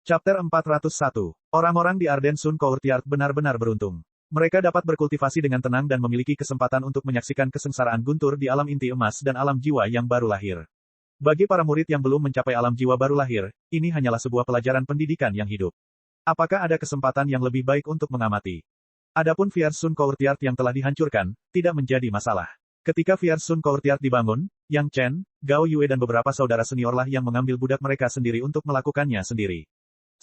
Chapter 401. Orang-orang di Arden Sun Courtyard benar-benar beruntung. Mereka dapat berkultivasi dengan tenang dan memiliki kesempatan untuk menyaksikan kesengsaraan guntur di alam inti emas dan alam jiwa yang baru lahir. Bagi para murid yang belum mencapai alam jiwa baru lahir, ini hanyalah sebuah pelajaran pendidikan yang hidup. Apakah ada kesempatan yang lebih baik untuk mengamati? Adapun Fierce Sun Courtyard yang telah dihancurkan, tidak menjadi masalah. Ketika Fierce Sun Courtyard dibangun, Yang Chen, Gao Yue dan beberapa saudara seniorlah yang mengambil budak mereka sendiri untuk melakukannya sendiri.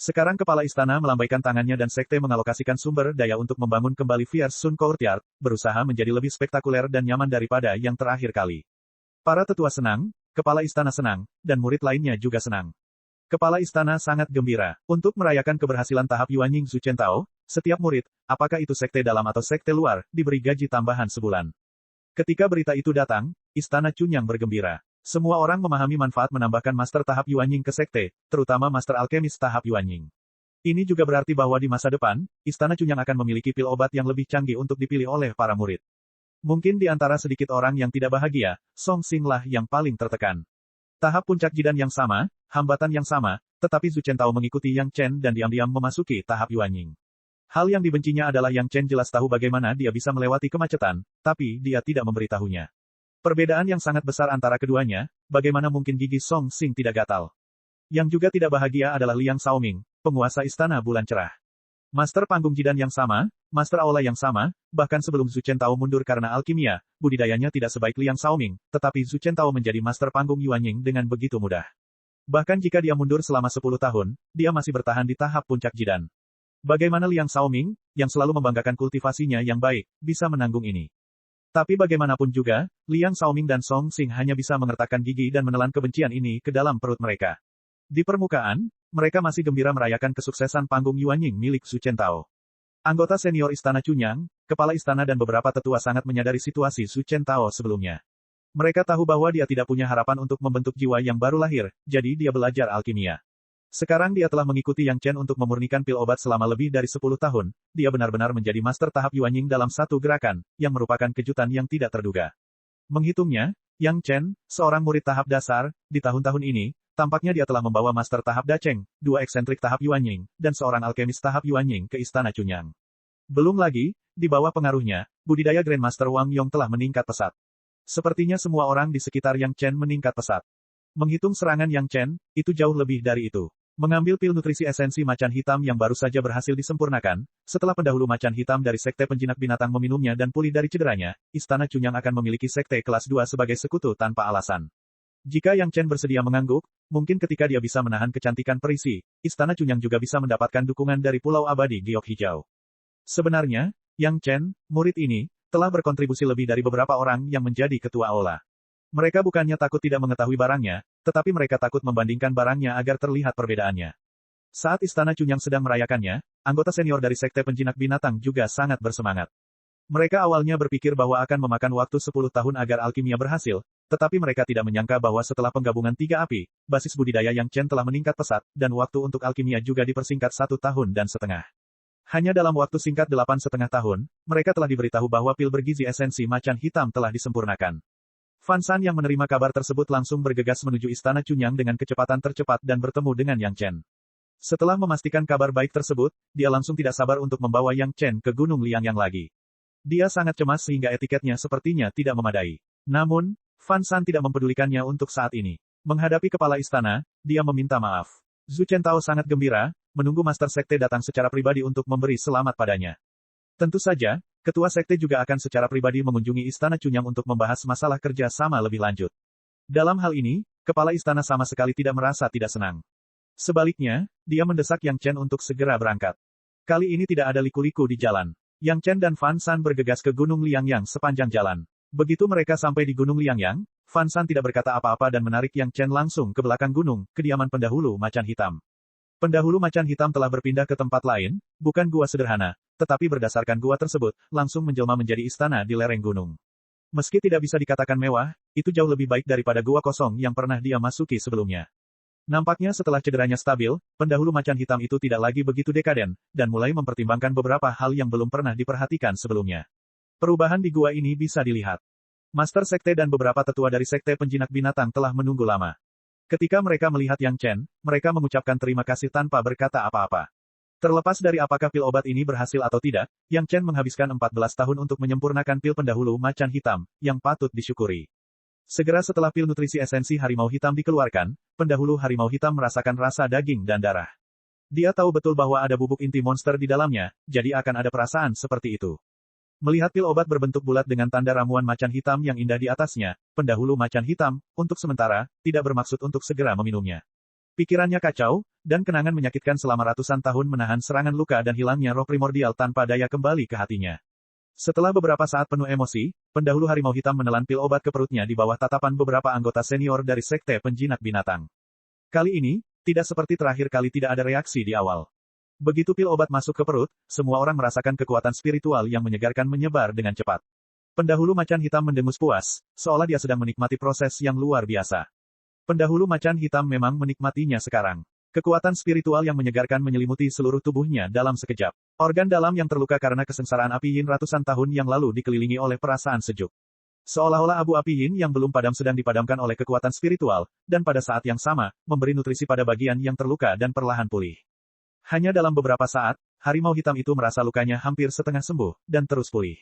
Sekarang kepala istana melambaikan tangannya dan sekte mengalokasikan sumber daya untuk membangun kembali Fierce Sun Courtyard, berusaha menjadi lebih spektakuler dan nyaman daripada yang terakhir kali. Para tetua senang, kepala istana senang, dan murid lainnya juga senang. Kepala istana sangat gembira. Untuk merayakan keberhasilan tahap Yuanying Zuchen Tao, setiap murid, apakah itu sekte dalam atau sekte luar, diberi gaji tambahan sebulan. Ketika berita itu datang, istana Chunyang bergembira. Semua orang memahami manfaat menambahkan master tahap Yuanying ke sekte, terutama master alkemis tahap Yuanying. Ini juga berarti bahwa di masa depan, istana Chunyang akan memiliki pil obat yang lebih canggih untuk dipilih oleh para murid. Mungkin di antara sedikit orang yang tidak bahagia, Song Xing lah yang paling tertekan. Tahap puncak jidan yang sama, hambatan yang sama, tetapi Zuchen Tao mengikuti Yang Chen dan diam-diam memasuki tahap Yuanying. Hal yang dibencinya adalah Yang Chen jelas tahu bagaimana dia bisa melewati kemacetan, tapi dia tidak memberitahunya. Perbedaan yang sangat besar antara keduanya, bagaimana mungkin gigi Song Xing tidak gatal. Yang juga tidak bahagia adalah Liang Xiaoming, penguasa istana bulan cerah. Master panggung jidan yang sama, master aula yang sama, bahkan sebelum Zuchen Tao mundur karena alkimia, budidayanya tidak sebaik Liang Xiaoming, tetapi Zuchen Tao menjadi master panggung Yuanying dengan begitu mudah. Bahkan jika dia mundur selama 10 tahun, dia masih bertahan di tahap puncak jidan. Bagaimana Liang Xiaoming, yang selalu membanggakan kultivasinya yang baik, bisa menanggung ini? Tapi bagaimanapun juga, Liang Xiaoming dan Song Xing hanya bisa mengertakkan gigi dan menelan kebencian ini ke dalam perut mereka. Di permukaan, mereka masih gembira merayakan kesuksesan panggung Yuanying milik Zuchen Tao. Anggota senior istana Chunyang, kepala istana dan beberapa tetua sangat menyadari situasi Zuchen Tao sebelumnya. Mereka tahu bahwa dia tidak punya harapan untuk membentuk jiwa yang baru lahir, jadi dia belajar alkimia. Sekarang dia telah mengikuti Yang Chen untuk memurnikan pil obat selama lebih dari 10 tahun, dia benar-benar menjadi master tahap Yuanying dalam satu gerakan, yang merupakan kejutan yang tidak terduga. Menghitungnya, Yang Chen, seorang murid tahap dasar, di tahun-tahun ini, tampaknya dia telah membawa master tahap Dacheng, 2 eksentrik tahap Yuanying, dan seorang alkemis tahap Yuanying ke istana Chunyang. Belum lagi, di bawah pengaruhnya, budidaya Grandmaster Wang Yong telah meningkat pesat. Sepertinya semua orang di sekitar Yang Chen meningkat pesat. Menghitung serangan Yang Chen, itu jauh lebih dari itu. Mengambil pil nutrisi esensi macan hitam yang baru saja berhasil disempurnakan, setelah pendahulu macan hitam dari sekte penjinak binatang meminumnya dan pulih dari cederanya, istana Chunyang akan memiliki sekte kelas 2 sebagai sekutu tanpa alasan. Jika Yang Chen bersedia mengangguk, mungkin ketika dia bisa menahan kecantikan perisi, istana Chunyang juga bisa mendapatkan dukungan dari Pulau Abadi Giok Hijau. Sebenarnya, Yang Chen, murid ini, telah berkontribusi lebih dari beberapa orang yang menjadi ketua aula. Mereka bukannya takut tidak mengetahui barangnya, tetapi mereka takut membandingkan barangnya agar terlihat perbedaannya. Saat istana Chunyang sedang merayakannya, anggota senior dari sekte penjinak binatang juga sangat bersemangat. Mereka awalnya berpikir bahwa akan memakan waktu 10 tahun agar alkimia berhasil, tetapi mereka tidak menyangka bahwa setelah penggabungan 3 api, basis budidaya Yang Chen telah meningkat pesat, dan waktu untuk alkimia juga dipersingkat 1,5 tahun. Hanya dalam waktu singkat 8,5 tahun, mereka telah diberitahu bahwa pil bergizi esensi macan hitam telah disempurnakan. Fan Shan yang menerima kabar tersebut langsung bergegas menuju istana Chunyang dengan kecepatan tercepat dan bertemu dengan Yang Chen. Setelah memastikan kabar baik tersebut, dia langsung tidak sabar untuk membawa Yang Chen ke Gunung Liangyang lagi. Dia sangat cemas sehingga etiketnya sepertinya tidak memadai. Namun, Fan Shan tidak mempedulikannya untuk saat ini. Menghadapi kepala istana, dia meminta maaf. Zuchen Tao sangat gembira, menunggu Master Sekte datang secara pribadi untuk memberi selamat padanya. Tentu saja, Ketua Sekte juga akan secara pribadi mengunjungi Istana Chunyang untuk membahas masalah kerja sama lebih lanjut. Dalam hal ini, Kepala Istana sama sekali tidak merasa tidak senang. Sebaliknya, dia mendesak Yang Chen untuk segera berangkat. Kali ini tidak ada liku-liku di jalan. Yang Chen dan Fan Shan bergegas ke Gunung Liangyang sepanjang jalan. Begitu mereka sampai di Gunung Liangyang, Fan Shan tidak berkata apa-apa dan menarik Yang Chen langsung ke belakang gunung, kediaman pendahulu macan hitam. Pendahulu macan hitam telah berpindah ke tempat lain, bukan gua sederhana, tetapi berdasarkan gua tersebut, langsung menjelma menjadi istana di lereng gunung. Meski tidak bisa dikatakan mewah, itu jauh lebih baik daripada gua kosong yang pernah dia masuki sebelumnya. Nampaknya setelah cederanya stabil, pendahulu macan hitam itu tidak lagi begitu dekaden, dan mulai mempertimbangkan beberapa hal yang belum pernah diperhatikan sebelumnya. Perubahan di gua ini bisa dilihat. Master Sekte dan beberapa tetua dari Sekte Penjinak Binatang telah menunggu lama. Ketika mereka melihat Yang Chen, mereka mengucapkan terima kasih tanpa berkata apa-apa. Terlepas dari apakah pil obat ini berhasil atau tidak, Yang Chen menghabiskan 14 tahun untuk menyempurnakan pil pendahulu macan hitam, yang patut disyukuri. Segera setelah pil nutrisi esensi harimau hitam dikeluarkan, pendahulu harimau hitam merasakan rasa daging dan darah. Dia tahu betul bahwa ada bubuk inti monster di dalamnya, jadi akan ada perasaan seperti itu. Melihat pil obat berbentuk bulat dengan tanda ramuan macan hitam yang indah di atasnya, pendahulu macan hitam, untuk sementara, tidak bermaksud untuk segera meminumnya. Pikirannya kacau, dan kenangan menyakitkan selama ratusan tahun menahan serangan luka dan hilangnya roh primordial tanpa daya kembali ke hatinya. Setelah beberapa saat penuh emosi, pendahulu harimau hitam menelan pil obat ke perutnya di bawah tatapan beberapa anggota senior dari Sekte Penjinak Binatang. Kali ini, tidak seperti terakhir kali tidak ada reaksi di awal. Begitu pil obat masuk ke perut, semua orang merasakan kekuatan spiritual yang menyegarkan menyebar dengan cepat. Pendahulu macan hitam mendengus puas, seolah dia sedang menikmati proses yang luar biasa. Pendahulu macan hitam memang menikmatinya sekarang. Kekuatan spiritual yang menyegarkan menyelimuti seluruh tubuhnya dalam sekejap. Organ dalam yang terluka karena kesengsaraan api yin ratusan tahun yang lalu dikelilingi oleh perasaan sejuk. Seolah-olah abu api yin yang belum padam sedang dipadamkan oleh kekuatan spiritual, dan pada saat yang sama, memberi nutrisi pada bagian yang terluka dan perlahan pulih. Hanya dalam beberapa saat, harimau hitam itu merasa lukanya hampir setengah sembuh, dan terus pulih.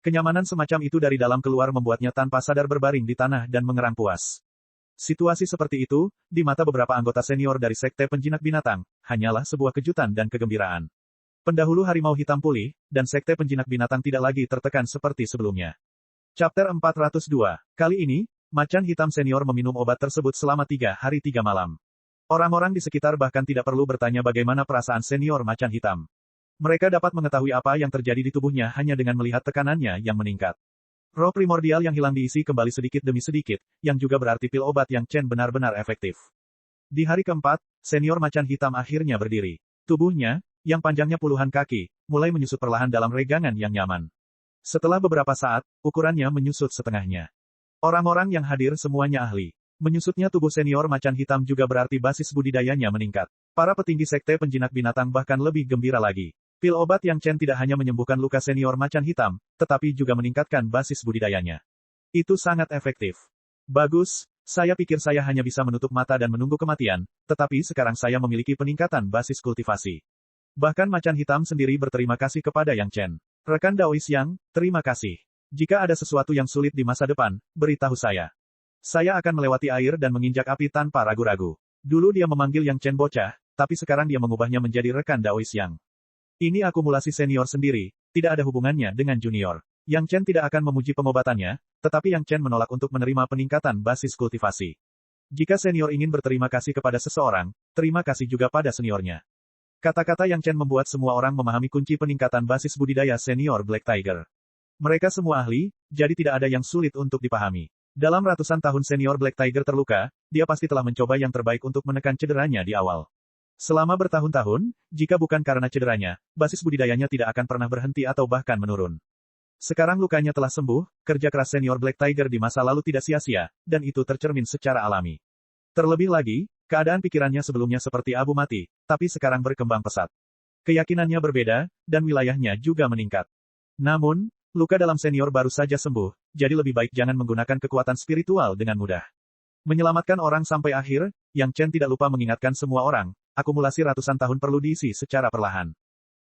Kenyamanan semacam itu dari dalam keluar membuatnya tanpa sadar berbaring di tanah dan mengerang puas. Situasi seperti itu, di mata beberapa anggota senior dari Sekte Penjinak Binatang, hanyalah sebuah kejutan dan kegembiraan. Pendahulu harimau hitam pulih, dan Sekte Penjinak Binatang tidak lagi tertekan seperti sebelumnya. Chapter 402. Kali ini, macan hitam senior meminum obat tersebut selama 3 hari 3 malam. Orang-orang di sekitar bahkan tidak perlu bertanya bagaimana perasaan senior macan hitam. Mereka dapat mengetahui apa yang terjadi di tubuhnya hanya dengan melihat tekanannya yang meningkat. Roh primordial yang hilang diisi kembali sedikit demi sedikit, yang juga berarti pil obat yang Chen benar-benar efektif. Di hari keempat, senior macan hitam akhirnya berdiri. Tubuhnya, yang panjangnya puluhan kaki, mulai menyusut perlahan dalam regangan yang nyaman. Setelah beberapa saat, ukurannya menyusut setengahnya. Orang-orang yang hadir semuanya ahli. Menyusutnya tubuh senior macan hitam juga berarti basis budidayanya meningkat. Para petinggi Sekte Penjinak Binatang bahkan lebih gembira lagi. Pil obat yang Chen tidak hanya menyembuhkan luka senior macan hitam, tetapi juga meningkatkan basis budidayanya. Itu sangat efektif. Bagus, saya pikir saya hanya bisa menutup mata dan menunggu kematian, tetapi sekarang saya memiliki peningkatan basis kultivasi. Bahkan macan hitam sendiri berterima kasih kepada Yang Chen. Rekan Daois Yang, terima kasih. Jika ada sesuatu yang sulit di masa depan, beritahu saya. Saya akan melewati air dan menginjak api tanpa ragu-ragu. Dulu dia memanggil Yang Chen bocah, tapi sekarang dia mengubahnya menjadi rekan Daois Yang. Ini akumulasi senior sendiri, tidak ada hubungannya dengan junior. Yang Chen tidak akan memuji pengobatannya, tetapi Yang Chen menolak untuk menerima peningkatan basis kultivasi. Jika senior ingin berterima kasih kepada seseorang, terima kasih juga pada seniornya. Kata-kata Yang Chen membuat semua orang memahami kunci peningkatan basis budidaya senior Black Tiger. Mereka semua ahli, jadi tidak ada yang sulit untuk dipahami. Dalam ratusan tahun senior Black Tiger terluka, dia pasti telah mencoba yang terbaik untuk menekan cederanya di awal. Selama bertahun-tahun, jika bukan karena cederanya, basis budidayanya tidak akan pernah berhenti atau bahkan menurun. Sekarang lukanya telah sembuh, kerja keras senior Black Tiger di masa lalu tidak sia-sia, dan itu tercermin secara alami. Terlebih lagi, keadaan pikirannya sebelumnya seperti abu mati, tapi sekarang berkembang pesat. Keyakinannya berbeda, dan wilayahnya juga meningkat. Namun, luka dalam senior baru saja sembuh, jadi lebih baik jangan menggunakan kekuatan spiritual dengan mudah. Menyelamatkan orang sampai akhir, Yang Chen tidak lupa mengingatkan semua orang, akumulasi ratusan tahun perlu diisi secara perlahan.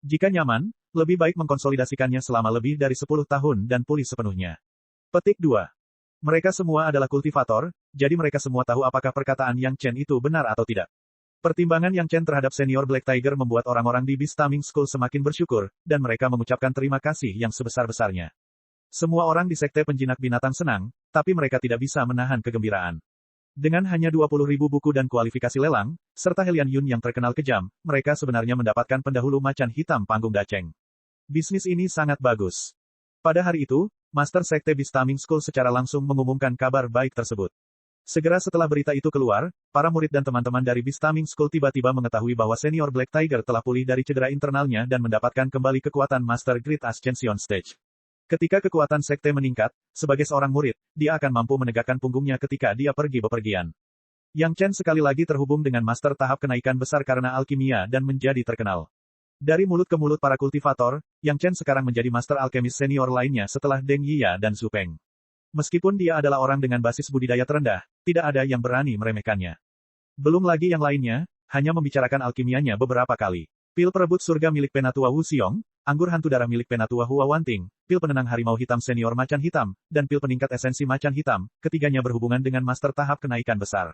Jika nyaman, lebih baik mengkonsolidasikannya selama lebih dari 10 tahun dan pulih sepenuhnya. Petik 2. Mereka semua adalah kultivator, jadi mereka semua tahu apakah perkataan Yang Chen itu benar atau tidak. Pertimbangan Yang Chen terhadap senior Black Tiger membuat orang-orang di Beastaming School semakin bersyukur, dan mereka mengucapkan terima kasih yang sebesar-besarnya. Semua orang di Sekte Penjinak Binatang senang, tapi mereka tidak bisa menahan kegembiraan. Dengan hanya 20.000 buku dan kualifikasi lelang, serta Helian Yun yang terkenal kejam, mereka sebenarnya mendapatkan pendahulu macan hitam panggung daceng. Bisnis ini sangat bagus. Pada hari itu, Master Sekte Beastaming School secara langsung mengumumkan kabar baik tersebut. Segera setelah berita itu keluar, para murid dan teman-teman dari Beastaming School tiba-tiba mengetahui bahwa senior Black Tiger telah pulih dari cedera internalnya dan mendapatkan kembali kekuatan Master Great Ascension Stage. Ketika kekuatan sekte meningkat, sebagai seorang murid, dia akan mampu menegakkan punggungnya ketika dia pergi bepergian. Yang Chen sekali lagi terhubung dengan master tahap kenaikan besar karena alkimia dan menjadi terkenal. Dari mulut ke mulut para kultivator, Yang Chen sekarang menjadi master alkemis senior lainnya setelah Deng Yiya dan Zhu Peng. Meskipun dia adalah orang dengan basis budidaya terendah, tidak ada yang berani meremehkannya. Belum lagi yang lainnya, hanya membicarakan alkimianya beberapa kali. Pil perebut surga milik Penatua Wu Xiong, anggur hantu darah milik Penatua Hua Wanting, pil penenang harimau hitam senior macan hitam, dan pil peningkat esensi macan hitam, ketiganya berhubungan dengan master tahap kenaikan besar.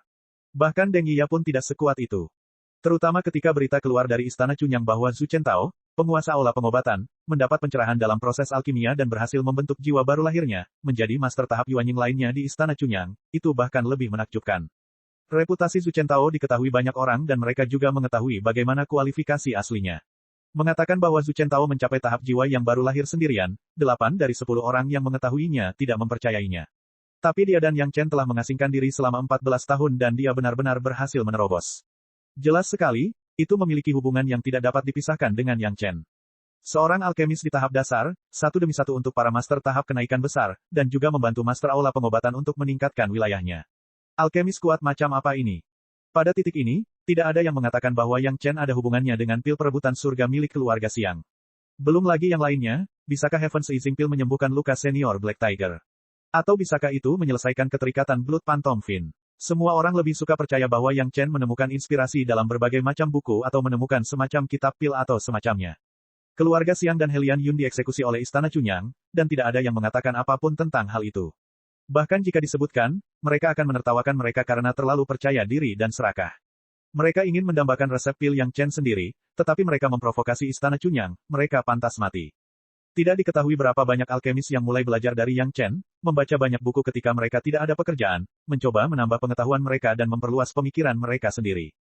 Bahkan Deng Yiya pun tidak sekuat itu. Terutama ketika berita keluar dari Istana Cunyang bahwa Zhu Chentao, penguasa aula pengobatan, mendapat pencerahan dalam proses alkimia dan berhasil membentuk jiwa baru lahirnya, menjadi master tahap Yuanying lainnya di Istana Cunyang, itu bahkan lebih menakjubkan. Reputasi Zhu Chentao diketahui banyak orang dan mereka juga mengetahui bagaimana kualifikasi aslinya. Mengatakan bahwa Zhu Chentao mencapai tahap jiwa yang baru lahir sendirian, 8 dari 10 orang yang mengetahuinya tidak mempercayainya. Tapi dia dan Yang Chen telah mengasingkan diri selama 14 tahun dan dia benar-benar berhasil menerobos. Jelas sekali, itu memiliki hubungan yang tidak dapat dipisahkan dengan Yang Chen. Seorang alkemis di tahap dasar, satu demi satu untuk para master tahap kenaikan besar, dan juga membantu master aula pengobatan untuk meningkatkan wilayahnya. Alkemis kuat macam apa ini? Pada titik ini, tidak ada yang mengatakan bahwa Yang Chen ada hubungannya dengan pil perebutan surga milik keluarga Xiang. Belum lagi yang lainnya, bisakah Heaven Seizing Pill menyembuhkan luka senior Black Tiger? Atau bisakah itu menyelesaikan keterikatan Blood Phantom Fin? Semua orang lebih suka percaya bahwa Yang Chen menemukan inspirasi dalam berbagai macam buku atau menemukan semacam kitab pil atau semacamnya. Keluarga Xiang dan Helian Yun dieksekusi oleh Istana Cunyang, dan tidak ada yang mengatakan apapun tentang hal itu. Bahkan jika disebutkan, mereka akan menertawakan mereka karena terlalu percaya diri dan serakah. Mereka ingin mendambakan resep pil Yang Chen sendiri, tetapi mereka memprovokasi Istana Cunyang, mereka pantas mati. Tidak diketahui berapa banyak alkemis yang mulai belajar dari Yang Chen, membaca banyak buku ketika mereka tidak ada pekerjaan, mencoba menambah pengetahuan mereka dan memperluas pemikiran mereka sendiri.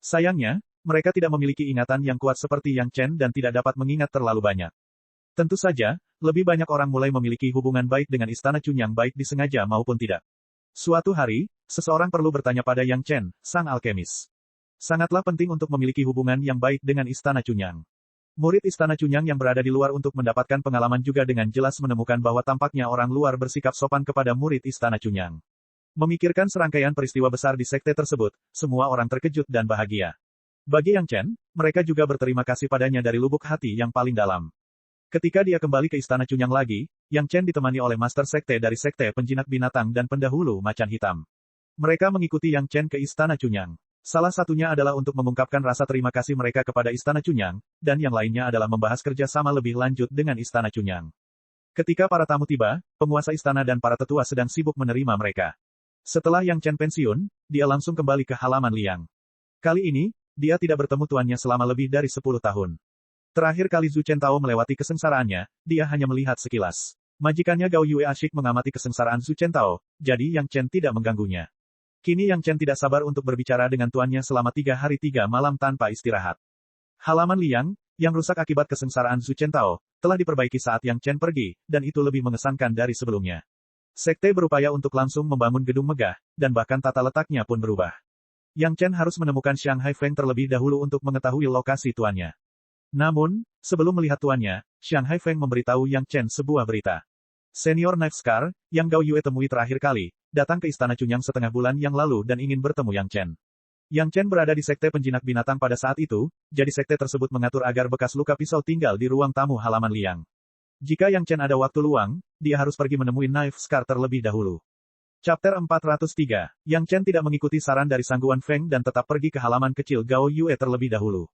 Sayangnya, mereka tidak memiliki ingatan yang kuat seperti Yang Chen dan tidak dapat mengingat terlalu banyak. Tentu saja, lebih banyak orang mulai memiliki hubungan baik dengan Istana Cunyang baik disengaja maupun tidak. Suatu hari, seseorang perlu bertanya pada Yang Chen, sang alkemis. Sangatlah penting untuk memiliki hubungan yang baik dengan Istana Cunyang. Murid Istana Cunyang yang berada di luar untuk mendapatkan pengalaman juga dengan jelas menemukan bahwa tampaknya orang luar bersikap sopan kepada murid Istana Cunyang. Memikirkan serangkaian peristiwa besar di sekte tersebut, semua orang terkejut dan bahagia. Bagi Yang Chen, mereka juga berterima kasih padanya dari lubuk hati yang paling dalam. Ketika dia kembali ke Istana Cunyang lagi, Yang Chen ditemani oleh Master Sekte dari Sekte Penjinak Binatang dan Pendahulu Macan Hitam. Mereka mengikuti Yang Chen ke Istana Cunyang. Salah satunya adalah untuk mengungkapkan rasa terima kasih mereka kepada Istana Cunyang, dan yang lainnya adalah membahas kerja sama lebih lanjut dengan Istana Cunyang. Ketika para tamu tiba, penguasa istana dan para tetua sedang sibuk menerima mereka. Setelah Yang Chen pensiun, dia langsung kembali ke halaman Liang. Kali ini, dia tidak bertemu tuannya selama lebih dari 10 tahun. Terakhir kali Zhu Chentao melewati kesengsaraannya, dia hanya melihat sekilas. Majikannya Gao Yue asyik mengamati kesengsaraan Zhu Chentao, jadi Yang Chen tidak mengganggunya. Kini Yang Chen tidak sabar untuk berbicara dengan tuannya selama 3 hari 3 malam tanpa istirahat. Halaman Liang, yang rusak akibat kesengsaraan Zhu Chentao, telah diperbaiki saat Yang Chen pergi, dan itu lebih mengesankan dari sebelumnya. Sekte berupaya untuk langsung membangun gedung megah, dan bahkan tata letaknya pun berubah. Yang Chen harus menemukan Shanghai Feng terlebih dahulu untuk mengetahui lokasi tuannya. Namun, sebelum melihat tuannya, Shanghai Feng memberitahu Yang Chen sebuah berita. Senior Knife Scar, yang Gao Yue temui terakhir kali, datang ke Istana Cunyang setengah bulan yang lalu dan ingin bertemu Yang Chen. Yang Chen berada di Sekte Penjinak Binatang pada saat itu, jadi sekte tersebut mengatur agar bekas luka pisau tinggal di ruang tamu halaman Liang. Jika Yang Chen ada waktu luang, dia harus pergi menemui Knife Scar terlebih dahulu. Chapter 403, Yang Chen tidak mengikuti saran dari Sangguan Feng dan tetap pergi ke halaman kecil Gao Yue terlebih dahulu.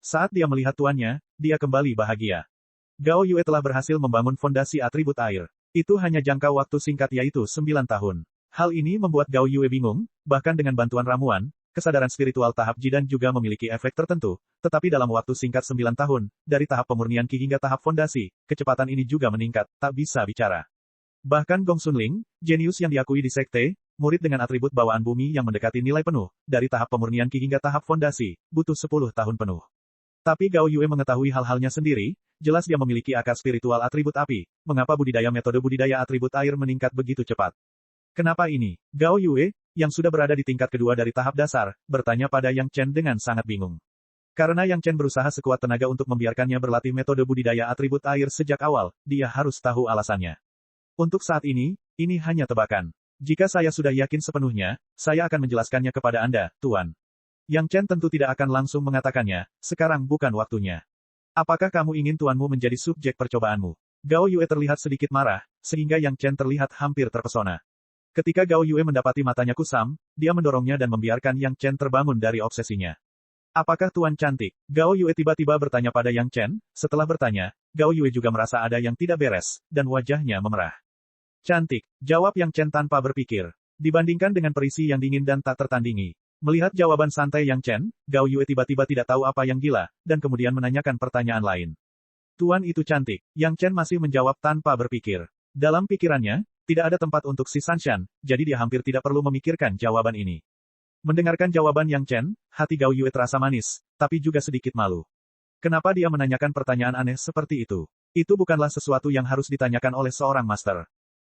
Saat dia melihat tuannya, dia kembali bahagia. Gao Yue telah berhasil membangun fondasi atribut air. Itu hanya jangka waktu singkat yaitu 9 tahun. Hal ini membuat Gao Yue bingung, bahkan dengan bantuan ramuan, kesadaran spiritual tahap Jidan juga memiliki efek tertentu, tetapi dalam waktu singkat 9 tahun, dari tahap pemurnian Qi hingga tahap fondasi, kecepatan ini juga meningkat, tak bisa bicara. Bahkan Gong Sunling, jenius yang diakui di sekte, murid dengan atribut bawaan bumi yang mendekati nilai penuh, dari tahap pemurnian Qi hingga tahap fondasi, butuh 10 tahun penuh. Tapi Gao Yue mengetahui hal-halnya sendiri, jelas dia memiliki akar spiritual atribut api, mengapa budidaya metode budidaya atribut air meningkat begitu cepat? Kenapa ini? Gao Yue, yang sudah berada di tingkat kedua dari tahap dasar, bertanya pada Yang Chen dengan sangat bingung. Karena Yang Chen berusaha sekuat tenaga untuk membiarkannya berlatih metode budidaya atribut air sejak awal, dia harus tahu alasannya. Untuk saat ini hanya tebakan. Jika saya sudah yakin sepenuhnya, saya akan menjelaskannya kepada Anda, Tuan. Yang Chen tentu tidak akan langsung mengatakannya, sekarang bukan waktunya. Apakah kamu ingin tuanmu menjadi subjek percobaanmu? Gao Yue terlihat sedikit marah, sehingga Yang Chen terlihat hampir terpesona. Ketika Gao Yue mendapati matanya kusam, dia mendorongnya dan membiarkan Yang Chen terbangun dari obsesinya. Apakah Tuan cantik? Gao Yue tiba-tiba bertanya pada Yang Chen. Setelah bertanya, Gao Yue juga merasa ada yang tidak beres, dan wajahnya memerah. Cantik, jawab Yang Chen tanpa berpikir. Dibandingkan dengan perisi yang dingin dan tak tertandingi. Melihat jawaban santai Yang Chen, Gao Yue tiba-tiba tidak tahu apa yang gila, dan kemudian menanyakan pertanyaan lain. Tuan itu cantik, Yang Chen masih menjawab tanpa berpikir. Dalam pikirannya, tidak ada tempat untuk si Sanshan, jadi dia hampir tidak perlu memikirkan jawaban ini. Mendengarkan jawaban Yang Chen, hati Gao Yue terasa manis, tapi juga sedikit malu. Kenapa dia menanyakan pertanyaan aneh seperti itu? Itu bukanlah sesuatu yang harus ditanyakan oleh seorang master.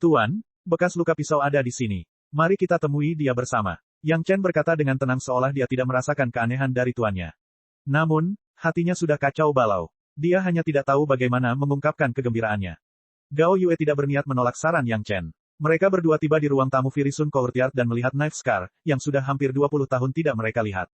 Tuan, bekas luka pisau ada di sini. Mari kita temui dia bersama. Yang Chen berkata dengan tenang seolah dia tidak merasakan keanehan dari tuannya. Namun, hatinya sudah kacau balau. Dia hanya tidak tahu bagaimana mengungkapkan kegembiraannya. Gao Yue tidak berniat menolak saran Yang Chen. Mereka berdua tiba di ruang tamu Virisun Courtyard dan melihat Knife Scar, yang sudah hampir 20 tahun tidak mereka lihat.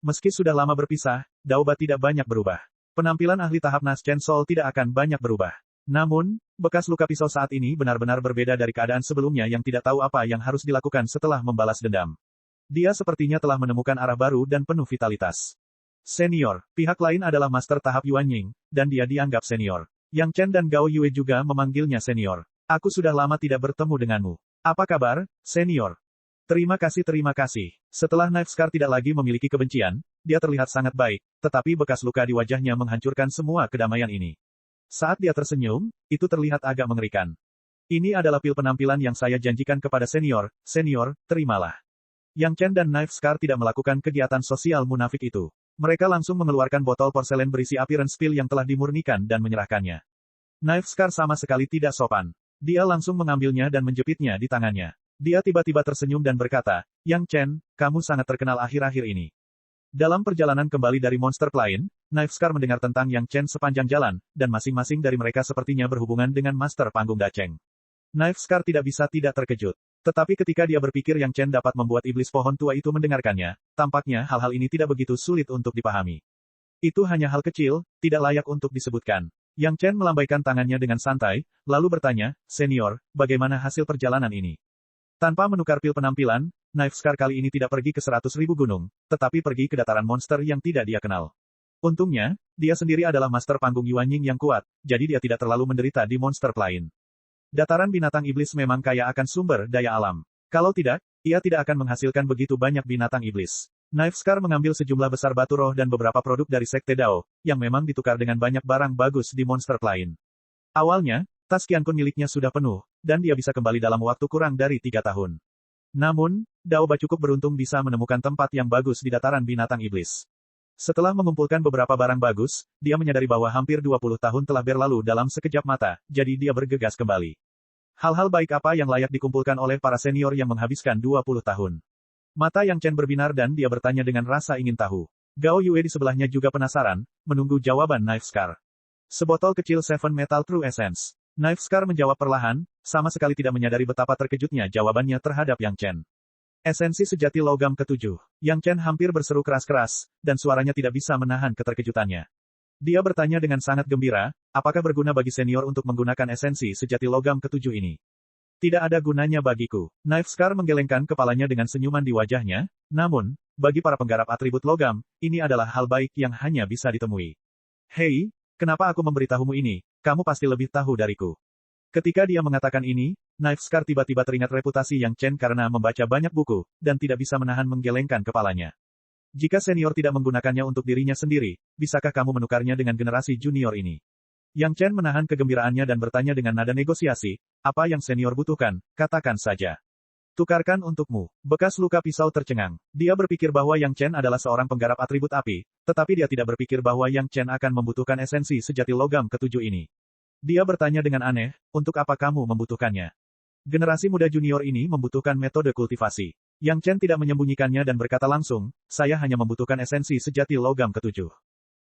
Meski sudah lama berpisah, Daoba tidak banyak berubah. Penampilan ahli tahap Nas Chen Sol tidak akan banyak berubah. Namun, bekas luka pisau saat ini benar-benar berbeda dari keadaan sebelumnya yang tidak tahu apa yang harus dilakukan setelah membalas dendam. Dia sepertinya telah menemukan arah baru dan penuh vitalitas. Senior, pihak lain adalah Master tahap Yuan Ying, dan dia dianggap senior. Yang Chen dan Gao Yue juga memanggilnya senior. Aku sudah lama tidak bertemu denganmu. Apa kabar, senior? Terima kasih. Setelah Knife Scar tidak lagi memiliki kebencian, dia terlihat sangat baik, tetapi bekas luka di wajahnya menghancurkan semua kedamaian ini. Saat dia tersenyum, itu terlihat agak mengerikan. Ini adalah pil penampilan yang saya janjikan kepada senior, terimalah. Yang Chen dan Knife Scar tidak melakukan kegiatan sosial munafik itu. Mereka langsung mengeluarkan botol porselen berisi appearance pill yang telah dimurnikan dan menyerahkannya. Knife Scar sama sekali tidak sopan. Dia langsung mengambilnya dan menjepitnya di tangannya. Dia tiba-tiba tersenyum dan berkata, Yang Chen, kamu sangat terkenal akhir-akhir ini. Dalam perjalanan kembali dari Monster Plain, Knife Scar mendengar tentang Yang Chen sepanjang jalan, dan masing-masing dari mereka sepertinya berhubungan dengan Master Panggung Dacheng. Knife Scar tidak bisa tidak terkejut. Tetapi ketika dia berpikir Yang Chen dapat membuat iblis pohon tua itu mendengarkannya, tampaknya hal-hal ini tidak begitu sulit untuk dipahami. Itu hanya hal kecil, tidak layak untuk disebutkan. Yang Chen melambaikan tangannya dengan santai, lalu bertanya, Senior, bagaimana hasil perjalanan ini? Tanpa menukar pil penampilan, Knife Scar kali ini tidak pergi ke 100.000 gunung, tetapi pergi ke dataran monster yang tidak dia kenal. Untungnya, dia sendiri adalah Master Panggung Yuan Ying yang kuat, jadi dia tidak terlalu menderita di Monster Plain. Dataran binatang iblis memang kaya akan sumber daya alam. Kalau tidak, ia tidak akan menghasilkan begitu banyak binatang iblis. Knife Scar mengambil sejumlah besar batu roh dan beberapa produk dari Sekte Dao, yang memang ditukar dengan banyak barang bagus di Monster Plain. Awalnya, tas Qiankun miliknya sudah penuh, dan dia bisa kembali dalam waktu kurang dari 3 tahun. Namun, Daoba cukup beruntung bisa menemukan tempat yang bagus di dataran binatang iblis. Setelah mengumpulkan beberapa barang bagus, dia menyadari bahwa hampir 20 tahun telah berlalu dalam sekejap mata, jadi dia bergegas kembali. Hal-hal baik apa yang layak dikumpulkan oleh para senior yang menghabiskan 20 tahun? Mata Yang Chen berbinar dan dia bertanya dengan rasa ingin tahu. Gao Yue di sebelahnya juga penasaran, menunggu jawaban Knife Scar. Sebotol kecil Seven Metal True Essence. Knife Scar menjawab perlahan, sama sekali tidak menyadari betapa terkejutnya jawabannya terhadap Yang Chen. Esensi sejati logam ketujuh. Yang Chen hampir berseru keras-keras, dan suaranya tidak bisa menahan keterkejutannya. Dia bertanya dengan sangat gembira, apakah berguna bagi senior untuk menggunakan esensi sejati logam ketujuh ini? Tidak ada gunanya bagiku. Knife Scar menggelengkan kepalanya dengan senyuman di wajahnya, namun, bagi para penggarap atribut logam, ini adalah hal baik yang hanya bisa ditemui. Hei, kenapa aku memberitahumu ini? Kamu pasti lebih tahu dariku. Ketika dia mengatakan ini, Knife Scar tiba-tiba teringat reputasi Yang Chen karena membaca banyak buku, dan tidak bisa menahan menggelengkan kepalanya. Jika senior tidak menggunakannya untuk dirinya sendiri, bisakah kamu menukarnya dengan generasi junior ini? Yang Chen menahan kegembiraannya dan bertanya dengan nada negosiasi, apa yang senior butuhkan, katakan saja. Tukarkan untukmu. Bekas luka pisau tercengang. Dia berpikir bahwa Yang Chen adalah seorang penggarap atribut api, tetapi dia tidak berpikir bahwa Yang Chen akan membutuhkan esensi sejati logam ketujuh ini. Dia bertanya dengan aneh, untuk apa kamu membutuhkannya? Generasi muda junior ini membutuhkan metode kultivasi. Yang Chen tidak menyembunyikannya dan berkata langsung, saya hanya membutuhkan esensi sejati logam ketujuh.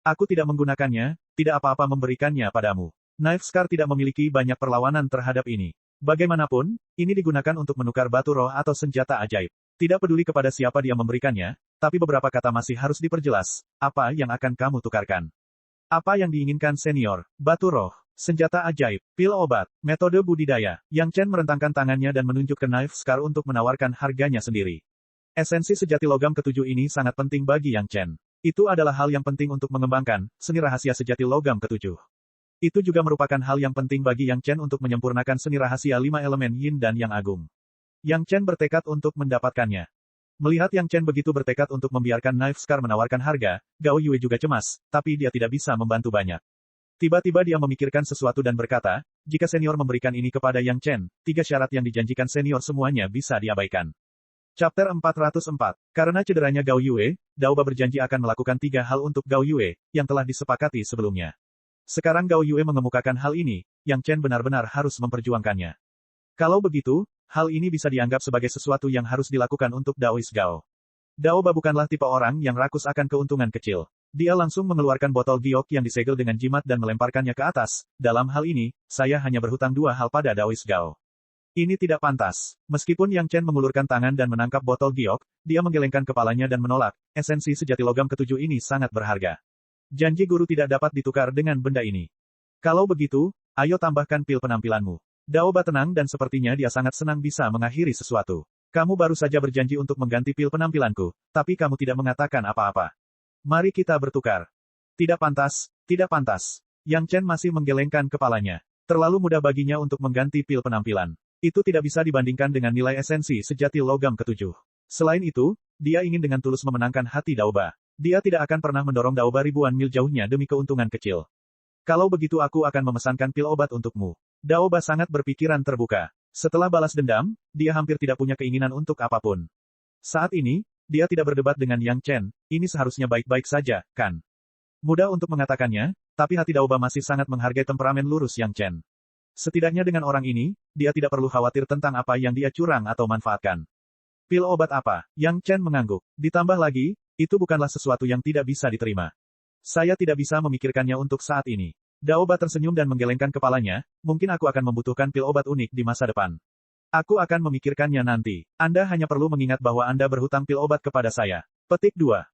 Aku tidak menggunakannya, tidak apa-apa memberikannya padamu. Knife Scar tidak memiliki banyak perlawanan terhadap ini. Bagaimanapun, ini digunakan untuk menukar batu roh atau senjata ajaib. Tidak peduli kepada siapa dia memberikannya, tapi beberapa kata masih harus diperjelas, apa yang akan kamu tukarkan? Apa yang diinginkan senior? Batu roh. Senjata ajaib, pil obat, metode budidaya. Yang Chen merentangkan tangannya dan menunjuk ke Knife Scar untuk menawarkan harganya sendiri. Esensi sejati logam ketujuh ini sangat penting bagi Yang Chen. Itu adalah hal yang penting untuk mengembangkan seni rahasia sejati logam ketujuh. Itu juga merupakan hal yang penting bagi Yang Chen untuk menyempurnakan seni rahasia 5 elemen Yin dan Yang Agung. Yang Chen bertekad untuk mendapatkannya. Melihat Yang Chen begitu bertekad untuk membiarkan Knife Scar menawarkan harga, Gao Yue juga cemas, tapi dia tidak bisa membantu banyak. Tiba-tiba dia memikirkan sesuatu dan berkata, jika senior memberikan ini kepada Yang Chen, 3 syarat yang dijanjikan senior semuanya bisa diabaikan. Chapter 404. Karena cederanya Gao Yue, Daoba berjanji akan melakukan 3 hal untuk Gao Yue, yang telah disepakati sebelumnya. Sekarang Gao Yue mengemukakan hal ini, Yang Chen benar-benar harus memperjuangkannya. Kalau begitu, hal ini bisa dianggap sebagai sesuatu yang harus dilakukan untuk Daois Gao. Daoba bukanlah tipe orang yang rakus akan keuntungan kecil. Dia langsung mengeluarkan botol giok yang disegel dengan jimat dan melemparkannya ke atas. Dalam hal ini, saya hanya berhutang 2 hal pada Daois Gao. Ini tidak pantas. Meskipun Yang Chen mengulurkan tangan dan menangkap botol giok, dia menggelengkan kepalanya dan menolak. Esensi sejati logam ketujuh ini sangat berharga. Janji guru tidak dapat ditukar dengan benda ini. Kalau begitu, ayo tambahkan pil penampilanmu. Daoba tenang dan sepertinya dia sangat senang bisa mengakhiri sesuatu. Kamu baru saja berjanji untuk mengganti pil penampilanku, tapi kamu tidak mengatakan apa-apa. Mari kita bertukar. Tidak pantas, tidak pantas. Yang Chen masih menggelengkan kepalanya. Terlalu mudah baginya untuk mengganti pil penampilan. Itu tidak bisa dibandingkan dengan nilai esensi sejati logam ketujuh. Selain itu, dia ingin dengan tulus memenangkan hati Daoba. Dia tidak akan pernah mendorong Daoba ribuan mil jauhnya demi keuntungan kecil. Kalau begitu aku akan memesankan pil obat untukmu. Daoba sangat berpikiran terbuka. Setelah balas dendam, dia hampir tidak punya keinginan untuk apapun. Saat ini, dia tidak berdebat dengan Yang Chen, ini seharusnya baik-baik saja, kan? Mudah untuk mengatakannya, tapi hati Daoba masih sangat menghargai temperamen lurus Yang Chen. Setidaknya dengan orang ini, dia tidak perlu khawatir tentang apa yang dia curang atau manfaatkan. Pil obat apa? Yang Chen mengangguk. Ditambah lagi, itu bukanlah sesuatu yang tidak bisa diterima. Saya tidak bisa memikirkannya untuk saat ini. Daoba tersenyum dan menggelengkan kepalanya, mungkin aku akan membutuhkan pil obat unik di masa depan. Aku akan memikirkannya nanti. Anda hanya perlu mengingat bahwa Anda berhutang pil obat kepada saya. Petik 2.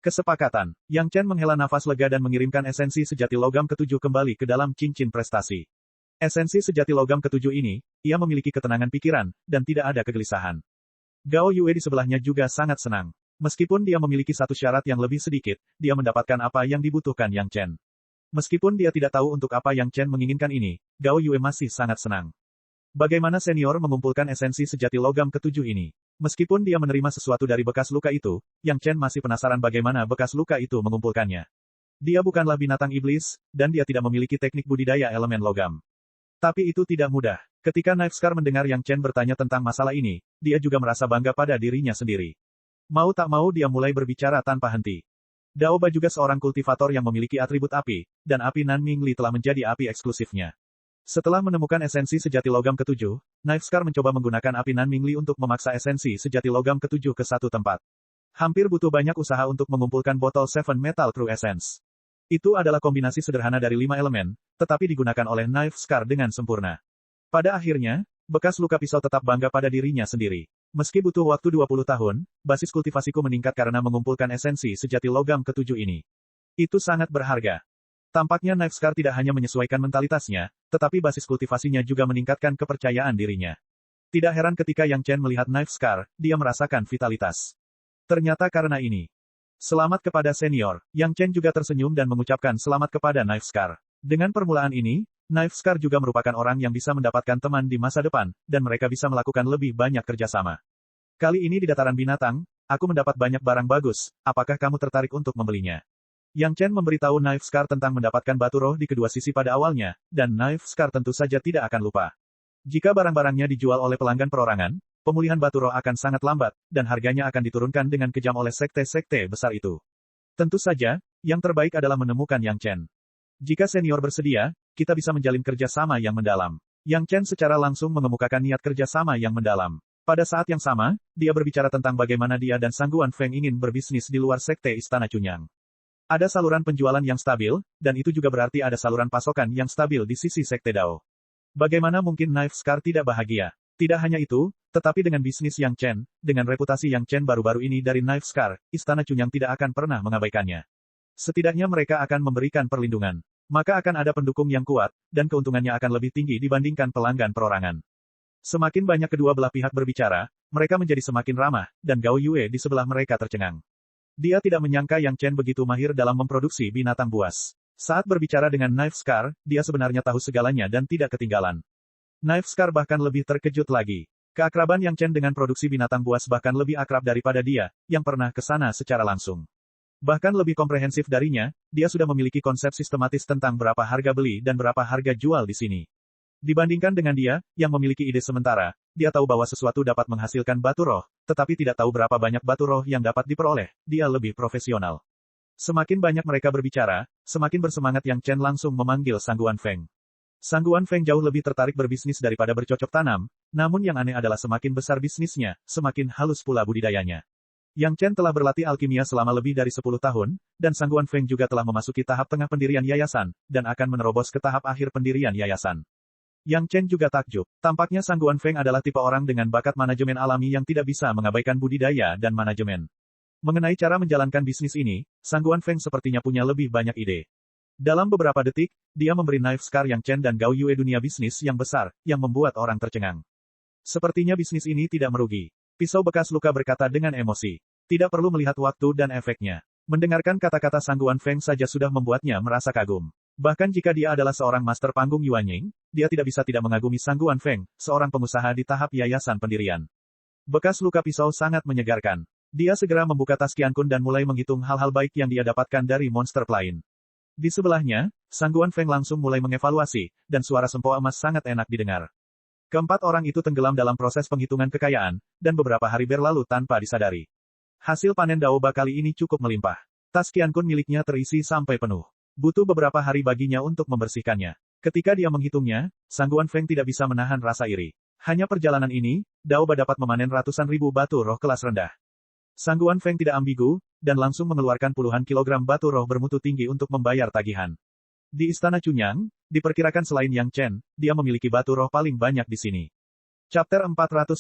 Kesepakatan. Yang Chen menghela nafas lega dan mengirimkan esensi sejati logam ketujuh kembali ke dalam cincin prestasi. Esensi sejati logam ketujuh ini, ia memiliki ketenangan pikiran, dan tidak ada kegelisahan. Gao Yue di sebelahnya juga sangat senang. Meskipun dia memiliki satu syarat yang lebih sedikit, dia mendapatkan apa yang dibutuhkan Yang Chen. Meskipun dia tidak tahu untuk apa Yang Chen menginginkan ini, Gao Yue masih sangat senang. Bagaimana senior mengumpulkan esensi sejati logam ketujuh ini? Meskipun dia menerima sesuatu dari bekas luka itu, Yang Chen masih penasaran bagaimana bekas luka itu mengumpulkannya. Dia bukanlah binatang iblis, dan dia tidak memiliki teknik budidaya elemen logam. Tapi itu tidak mudah. Ketika Knife Scar mendengar Yang Chen bertanya tentang masalah ini, dia juga merasa bangga pada dirinya sendiri. Mau tak mau dia mulai berbicara tanpa henti. Daoba juga seorang kultivator yang memiliki atribut api, dan api Nanming Li telah menjadi api eksklusifnya. Setelah menemukan esensi sejati logam ketujuh, Knife Scar mencoba menggunakan api Nanming Li untuk memaksa esensi sejati logam ketujuh ke satu tempat. Hampir butuh banyak usaha untuk mengumpulkan botol Seven Metal True Essence. Itu adalah kombinasi sederhana dari 5 elemen, tetapi digunakan oleh Knife Scar dengan sempurna. Pada akhirnya, bekas luka pisau tetap bangga pada dirinya sendiri. Meski butuh waktu 20 tahun, basis kultivasiku meningkat karena mengumpulkan esensi sejati logam ketujuh ini. Itu sangat berharga. Tampaknya Knife Scar tidak hanya menyesuaikan mentalitasnya, tetapi basis kultivasinya juga meningkatkan kepercayaan dirinya. Tidak heran ketika Yang Chen melihat Knife Scar, dia merasakan vitalitas. Ternyata karena ini. Selamat kepada senior. Yang Chen juga tersenyum dan mengucapkan selamat kepada Knife Scar. Dengan permulaan ini, Knife Scar juga merupakan orang yang bisa mendapatkan teman di masa depan, dan mereka bisa melakukan lebih banyak kerjasama. Kali ini di dataran binatang, aku mendapat banyak barang bagus, apakah kamu tertarik untuk membelinya? Yang Chen memberitahu Knife Scar tentang mendapatkan batu roh di kedua sisi pada awalnya, dan Knife Scar tentu saja tidak akan lupa. Jika barang-barangnya dijual oleh pelanggan perorangan, pemulihan batu roh akan sangat lambat, dan harganya akan diturunkan dengan kejam oleh sekte-sekte besar itu. Tentu saja, yang terbaik adalah menemukan Yang Chen. Jika senior bersedia, kita bisa menjalin kerjasama yang mendalam. Yang Chen secara langsung mengemukakan niat kerjasama yang mendalam. Pada saat yang sama, dia berbicara tentang bagaimana dia dan Sangguan Feng ingin berbisnis di luar sekte Istana Cunyang. Ada saluran penjualan yang stabil, dan itu juga berarti ada saluran pasokan yang stabil di sisi sekte Dao. Bagaimana mungkin Knife Scar tidak bahagia? Tidak hanya itu, tetapi dengan bisnis Yang Chen, dengan reputasi Yang Chen baru-baru ini dari Knife Scar, Istana Cunyang tidak akan pernah mengabaikannya. Setidaknya mereka akan memberikan perlindungan. maka akan ada pendukung yang kuat, dan keuntungannya akan lebih tinggi dibandingkan pelanggan perorangan. Semakin banyak kedua belah pihak berbicara, mereka menjadi semakin ramah, dan Gao Yue di sebelah mereka tercengang. Dia tidak menyangka Yang Chen begitu mahir dalam memproduksi binatang buas. Saat berbicara dengan Knife Scar, dia sebenarnya tahu segalanya dan tidak ketinggalan. Knife Scar bahkan lebih terkejut lagi. Keakraban Yang Chen dengan produksi binatang buas bahkan lebih akrab daripada dia, yang pernah ke sana secara langsung. Bahkan lebih komprehensif darinya, dia sudah memiliki konsep sistematis tentang berapa harga beli dan berapa harga jual di sini. Dibandingkan dengan dia, yang memiliki ide sementara, dia tahu bahwa sesuatu dapat menghasilkan batu roh, tetapi tidak tahu berapa banyak batu roh yang dapat diperoleh, dia lebih profesional. Semakin banyak mereka berbicara, semakin bersemangat Yang Chen langsung memanggil Sangguan Feng. Sangguan Feng jauh lebih tertarik berbisnis daripada bercocok tanam, namun yang aneh adalah semakin besar bisnisnya, semakin halus pula budidayanya. Yang Chen telah berlatih alkimia selama lebih dari 10 tahun, dan Sangguan Feng juga telah memasuki tahap tengah pendirian yayasan, dan akan menerobos ke tahap akhir pendirian yayasan. Yang Chen juga takjub. Tampaknya Sangguan Feng adalah tipe orang dengan bakat manajemen alami yang tidak bisa mengabaikan budidaya dan manajemen. Mengenai cara menjalankan bisnis ini, Sangguan Feng sepertinya punya lebih banyak ide. Dalam beberapa detik, dia memberi Knife Scar Yang Chen dan Gao Yue dunia bisnis yang besar, yang membuat orang tercengang. Sepertinya bisnis ini tidak merugi. Pisau bekas luka berkata dengan emosi. Tidak perlu melihat waktu dan efeknya. Mendengarkan kata-kata Sangguan Feng saja sudah membuatnya merasa kagum. Bahkan jika dia adalah seorang master panggung Yuanying, dia tidak bisa tidak mengagumi Sangguan Feng, seorang pengusaha di tahap yayasan pendirian. Bekas luka pisau sangat menyegarkan. Dia segera membuka tas Qiankun dan mulai menghitung hal-hal baik yang dia dapatkan dari monster lain. Di sebelahnya, Sangguan Feng langsung mulai mengevaluasi, dan suara sempoa emas sangat enak didengar. Keempat orang itu tenggelam dalam proses penghitungan kekayaan, dan beberapa hari berlalu tanpa disadari. Hasil panen Daoba kali ini cukup melimpah. Tas Qiankun miliknya terisi sampai penuh. Butuh beberapa hari baginya untuk membersihkannya. Ketika dia menghitungnya, Sangguan Feng tidak bisa menahan rasa iri. Hanya perjalanan ini, Daoba dapat memanen ratusan ribu batu roh kelas rendah. Sangguan Feng tidak ambigu, dan langsung mengeluarkan puluhan kilogram batu roh bermutu tinggi untuk membayar tagihan. Di Istana Chunyang, diperkirakan selain Yang Chen, dia memiliki batu roh paling banyak di sini. Chapter 405.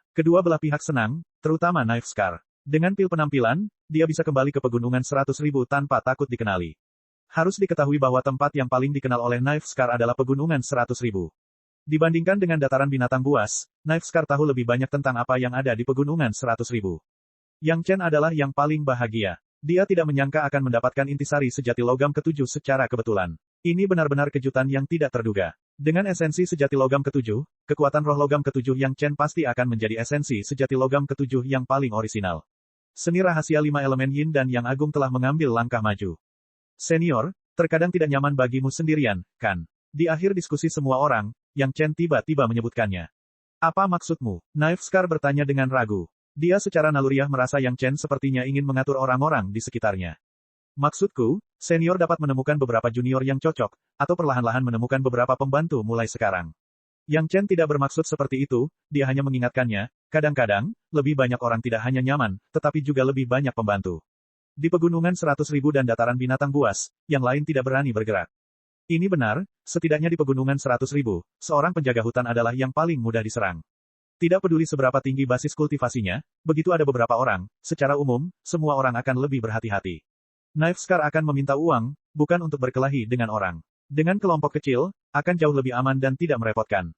Kedua belah pihak senang, terutama Knife Scar. Dengan pil penampilan, dia bisa kembali ke pegunungan 100.000 tanpa takut dikenali. Harus diketahui bahwa tempat yang paling dikenal oleh Knife Scar adalah pegunungan 100.000. Dibandingkan dengan dataran binatang buas, Knife Scar tahu lebih banyak tentang apa yang ada di pegunungan 100.000. Yang Chen adalah yang paling bahagia. Dia tidak menyangka akan mendapatkan intisari sejati logam ketujuh secara kebetulan. Ini benar-benar kejutan yang tidak terduga. Dengan esensi sejati logam ketujuh, kekuatan roh logam ketujuh Yang Chen pasti akan menjadi esensi sejati logam ketujuh yang paling orisinal. Seni rahasia 5 elemen Yin dan Yang Agung telah mengambil langkah maju. Senior, terkadang tidak nyaman bagimu sendirian, kan? Di akhir diskusi semua orang, Yang Chen tiba-tiba menyebutkannya. Apa maksudmu? Knife Scar bertanya dengan ragu. Dia secara naluriah merasa Yang Chen sepertinya ingin mengatur orang-orang di sekitarnya. Maksudku, senior dapat menemukan beberapa junior yang cocok, atau perlahan-lahan menemukan beberapa pembantu mulai sekarang. Yang Chen tidak bermaksud seperti itu, dia hanya mengingatkannya, kadang-kadang, lebih banyak orang tidak hanya nyaman, tetapi juga lebih banyak pembantu. Di pegunungan 100.000 dan dataran binatang buas, yang lain tidak berani bergerak. Ini benar, setidaknya di pegunungan 100.000, seorang penjaga hutan adalah yang paling mudah diserang. Tidak peduli seberapa tinggi basis kultivasinya, begitu ada beberapa orang, secara umum, semua orang akan lebih berhati-hati. Knife Scar akan meminta uang, bukan untuk berkelahi dengan orang. Dengan kelompok kecil, akan jauh lebih aman dan tidak merepotkan.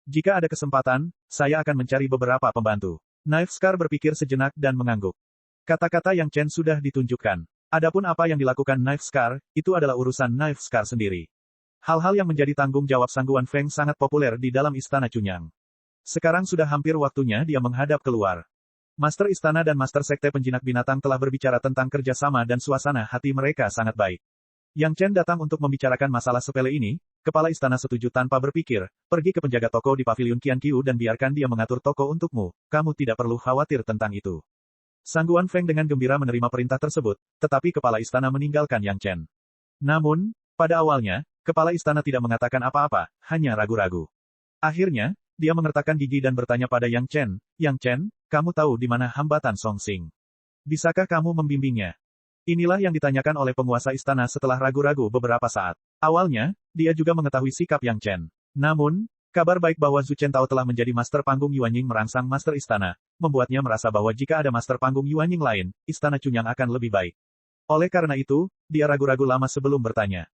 Jika ada kesempatan, saya akan mencari beberapa pembantu. Knife Scar berpikir sejenak dan mengangguk. Kata-kata Yang Chen sudah ditunjukkan. Adapun apa yang dilakukan Knife Scar, itu adalah urusan Knife Scar sendiri. Hal-hal yang menjadi tanggung jawab Sangguan Feng sangat populer di dalam Istana Chunyang. Sekarang sudah hampir waktunya dia menghadap keluar. Master Istana dan Master Sekte Penjinak Binatang telah berbicara tentang kerjasama dan suasana hati mereka sangat baik. Yang Chen datang untuk membicarakan masalah sepele ini, kepala istana setuju tanpa berpikir, pergi ke penjaga toko di pavilion Qianqiu dan biarkan dia mengatur toko untukmu, kamu tidak perlu khawatir tentang itu. Sangguan Feng dengan gembira menerima perintah tersebut, tetapi kepala istana meninggalkan Yang Chen. Namun, pada awalnya, kepala istana tidak mengatakan apa-apa, hanya ragu-ragu. Akhirnya, dia mengertakkan gigi dan bertanya pada Yang Chen, kamu tahu di mana hambatan Song Xing? Bisakah kamu membimbingnya? Inilah yang ditanyakan oleh penguasa istana setelah ragu-ragu beberapa saat. Awalnya, dia juga mengetahui sikap Yang Chen. Namun, kabar baik bahwa Zhu Chentao telah menjadi master panggung Yuanying merangsang master istana, membuatnya merasa bahwa jika ada master panggung Yuanying lain, istana Chunyang akan lebih baik. Oleh karena itu, dia ragu-ragu lama sebelum bertanya.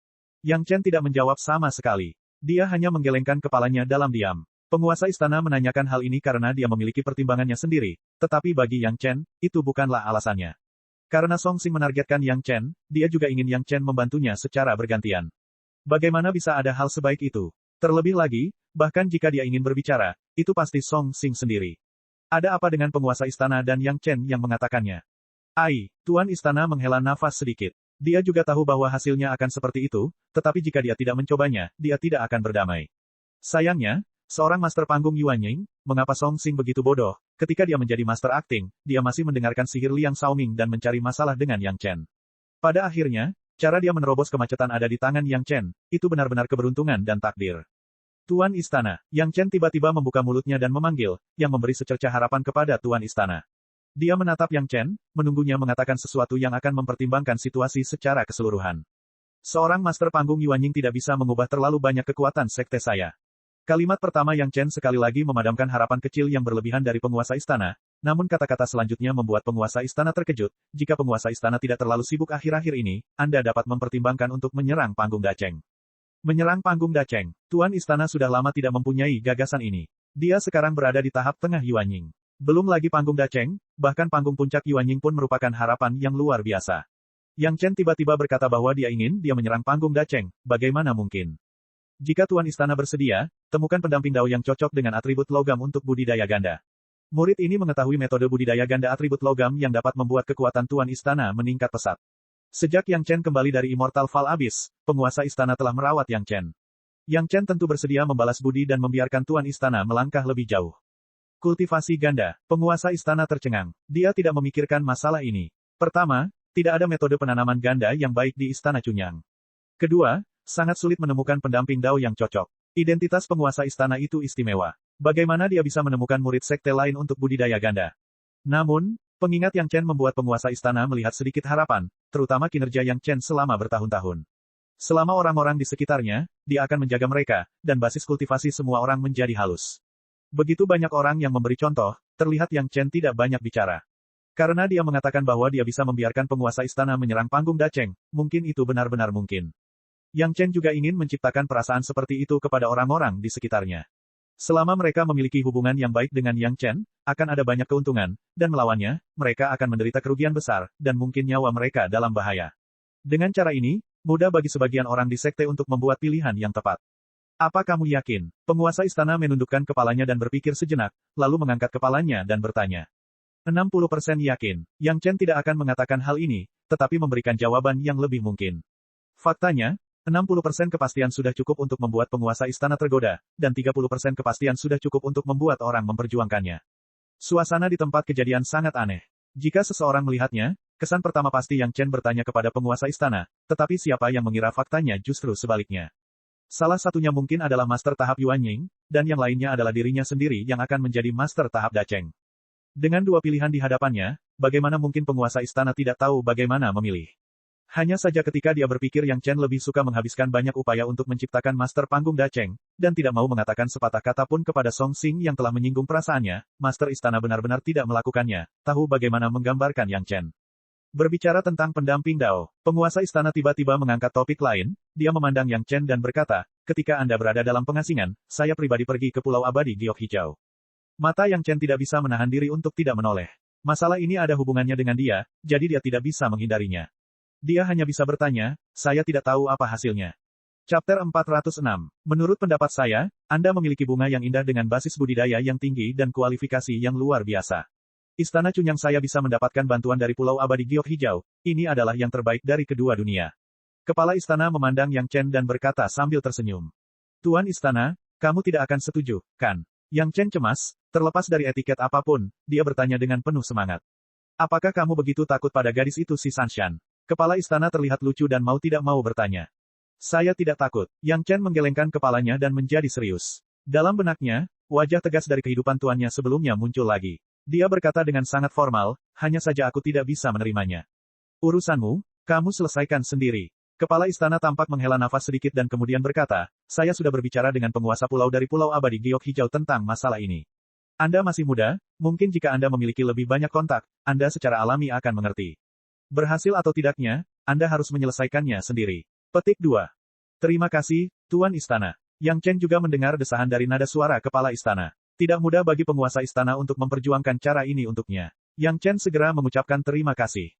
Yang Chen tidak menjawab sama sekali. Dia hanya menggelengkan kepalanya dalam diam. Penguasa istana menanyakan hal ini karena dia memiliki pertimbangannya sendiri, tetapi bagi Yang Chen, itu bukanlah alasannya. Karena Song Xing menargetkan Yang Chen, dia juga ingin Yang Chen membantunya secara bergantian. Bagaimana bisa ada hal sebaik itu? Terlebih lagi, bahkan jika dia ingin berbicara, itu pasti Song Xing sendiri. Ada apa dengan penguasa istana dan Yang Chen yang mengatakannya? Tuan istana menghela nafas sedikit. Dia juga tahu bahwa hasilnya akan seperti itu, tetapi jika dia tidak mencobanya, dia tidak akan berdamai. Sayangnya, seorang master panggung Yuan Ying, mengapa Song Xing begitu bodoh? Ketika dia menjadi master acting, dia masih mendengarkan sihir Liang Xiaoming dan mencari masalah dengan Yang Chen. Pada akhirnya, cara dia menerobos kemacetan ada di tangan Yang Chen, itu benar-benar keberuntungan dan takdir. Tuan Istana, Yang Chen tiba-tiba membuka mulutnya dan memanggil, yang memberi secercah harapan kepada Tuan Istana. Dia menatap Yang Chen, menunggunya mengatakan sesuatu yang akan mempertimbangkan situasi secara keseluruhan. Seorang master panggung Yuan Ying tidak bisa mengubah terlalu banyak kekuatan sekte saya. Kalimat pertama Yang Chen sekali lagi memadamkan harapan kecil yang berlebihan dari penguasa istana, namun kata-kata selanjutnya membuat penguasa istana terkejut. Jika penguasa istana tidak terlalu sibuk akhir-akhir ini, Anda dapat mempertimbangkan untuk menyerang panggung Dacheng. Menyerang panggung Dacheng. Tuan istana sudah lama tidak mempunyai gagasan ini. Dia sekarang berada di tahap tengah Yuan Ying. Belum lagi panggung Dacheng, bahkan panggung puncak Yuan Ying pun merupakan harapan yang luar biasa. Yang Chen tiba-tiba berkata bahwa dia menyerang panggung Dacheng, bagaimana mungkin? Jika Tuan Istana bersedia, temukan pendamping Dao yang cocok dengan atribut logam untuk budidaya ganda. Murid ini mengetahui metode budidaya ganda atribut logam yang dapat membuat kekuatan Tuan Istana meningkat pesat. Sejak Yang Chen kembali dari Immortal Val Abyss, penguasa istana telah merawat Yang Chen. Yang Chen tentu bersedia membalas budi dan membiarkan Tuan Istana melangkah lebih jauh. Kultivasi ganda. Penguasa istana tercengang. Dia tidak memikirkan masalah ini. Pertama, tidak ada metode penanaman ganda yang baik di Istana Chunyang. Kedua, sangat sulit menemukan pendamping Dao yang cocok. Identitas penguasa istana itu istimewa. Bagaimana dia bisa menemukan murid sekte lain untuk budidaya ganda? Namun, pengingat Yang Chen membuat penguasa istana melihat sedikit harapan, terutama kinerja Yang Chen selama bertahun-tahun. Selama orang-orang di sekitarnya, dia akan menjaga mereka, dan basis kultivasi semua orang menjadi halus. Begitu banyak orang yang memberi contoh, terlihat Yang Chen tidak banyak bicara. Karena dia mengatakan bahwa dia bisa membiarkan penguasa istana menyerang panggung Dacheng, mungkin itu benar-benar mungkin. Yang Chen juga ingin menciptakan perasaan seperti itu kepada orang-orang di sekitarnya. Selama mereka memiliki hubungan yang baik dengan Yang Chen, akan ada banyak keuntungan, dan melawannya, mereka akan menderita kerugian besar, dan mungkin nyawa mereka dalam bahaya. Dengan cara ini, mudah bagi sebagian orang di sekte untuk membuat pilihan yang tepat. Apa kamu yakin? Penguasa istana menundukkan kepalanya dan berpikir sejenak, lalu mengangkat kepalanya dan bertanya. 60% yakin, Yang Chen tidak akan mengatakan hal ini, tetapi memberikan jawaban yang lebih mungkin. Faktanya, 60% kepastian sudah cukup untuk membuat penguasa istana tergoda, dan 30% kepastian sudah cukup untuk membuat orang memperjuangkannya. Suasana di tempat kejadian sangat aneh. Jika seseorang melihatnya, kesan pertama pasti Yang Chen bertanya kepada penguasa istana, tetapi siapa yang mengira faktanya justru sebaliknya. Salah satunya mungkin adalah master tahap Yuan Ying, dan yang lainnya adalah dirinya sendiri yang akan menjadi master tahap Dacheng. Dengan dua pilihan di hadapannya, bagaimana mungkin penguasa istana tidak tahu bagaimana memilih? Hanya saja ketika dia berpikir Yang Chen lebih suka menghabiskan banyak upaya untuk menciptakan master panggung Dacheng, dan tidak mau mengatakan sepatah kata pun kepada Song Xing yang telah menyinggung perasaannya, master istana benar-benar tidak melakukannya, tahu bagaimana menggambarkan Yang Chen. Berbicara tentang pendamping Dao, penguasa istana tiba-tiba mengangkat topik lain, dia memandang Yang Chen dan berkata, ketika Anda berada dalam pengasingan, saya pribadi pergi ke Pulau Abadi Giok Hijau. Mata Yang Chen tidak bisa menahan diri untuk tidak menoleh. Masalah ini ada hubungannya dengan dia, jadi dia tidak bisa menghindarinya. Dia hanya bisa bertanya, saya tidak tahu apa hasilnya. Chapter 406. Menurut pendapat saya, Anda memiliki bunga yang indah dengan basis budidaya yang tinggi dan kualifikasi yang luar biasa. Istana Chunyang saya bisa mendapatkan bantuan dari Pulau Abadi Giok Hijau, ini adalah yang terbaik dari kedua dunia. Kepala istana memandang Yang Chen dan berkata sambil tersenyum. Tuan istana, kamu tidak akan setuju, kan? Yang Chen cemas, terlepas dari etiket apapun, dia bertanya dengan penuh semangat. Apakah kamu begitu takut pada gadis itu si Sanshan? Kepala istana terlihat lucu dan mau tidak mau bertanya. Saya tidak takut. Yang Chen menggelengkan kepalanya dan menjadi serius. Dalam benaknya, wajah tegas dari kehidupan tuannya sebelumnya muncul lagi. Dia berkata dengan sangat formal, hanya saja aku tidak bisa menerimanya. Urusanmu, kamu selesaikan sendiri. Kepala istana tampak menghela nafas sedikit dan kemudian berkata, saya sudah berbicara dengan penguasa pulau dari Pulau Abadi Giok Hijau tentang masalah ini. Anda masih muda, mungkin jika Anda memiliki lebih banyak kontak, Anda secara alami akan mengerti. Berhasil atau tidaknya, Anda harus menyelesaikannya sendiri. Petik 2. Terima kasih, Tuan Istana. Yang Chen juga mendengar desahan dari nada suara kepala istana. Tidak mudah bagi penguasa istana untuk memperjuangkan cara ini untuknya. Yang Chen segera mengucapkan terima kasih.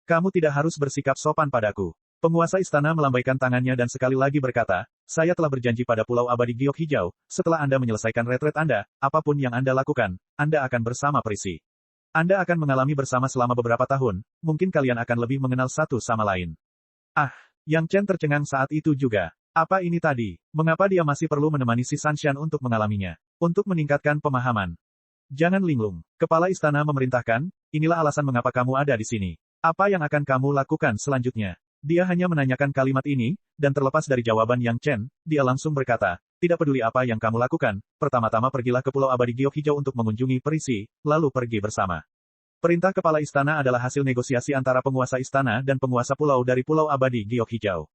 Kamu tidak harus bersikap sopan padaku. Penguasa istana melambaikan tangannya dan sekali lagi berkata, saya telah berjanji pada Pulau Abadi Giok Hijau, setelah Anda menyelesaikan retret Anda, apapun yang Anda lakukan, Anda akan bersama Prisi. Anda akan mengalami bersama selama beberapa tahun, mungkin kalian akan lebih mengenal satu sama lain. Ah, Yang Chen tercengang saat itu juga. Apa ini tadi? Mengapa dia masih perlu menemani si Sanshan untuk mengalaminya? Untuk meningkatkan pemahaman. Jangan linglung. Kepala istana memerintahkan, inilah alasan mengapa kamu ada di sini. Apa yang akan kamu lakukan selanjutnya? Dia hanya menanyakan kalimat ini, dan terlepas dari jawaban Yang Chen, dia langsung berkata, tidak peduli apa yang kamu lakukan, pertama-tama pergilah ke Pulau Abadi Giok Hijau untuk mengunjungi Prisi, lalu pergi bersama. Perintah kepala istana adalah hasil negosiasi antara penguasa istana dan penguasa pulau dari Pulau Abadi Giok Hijau.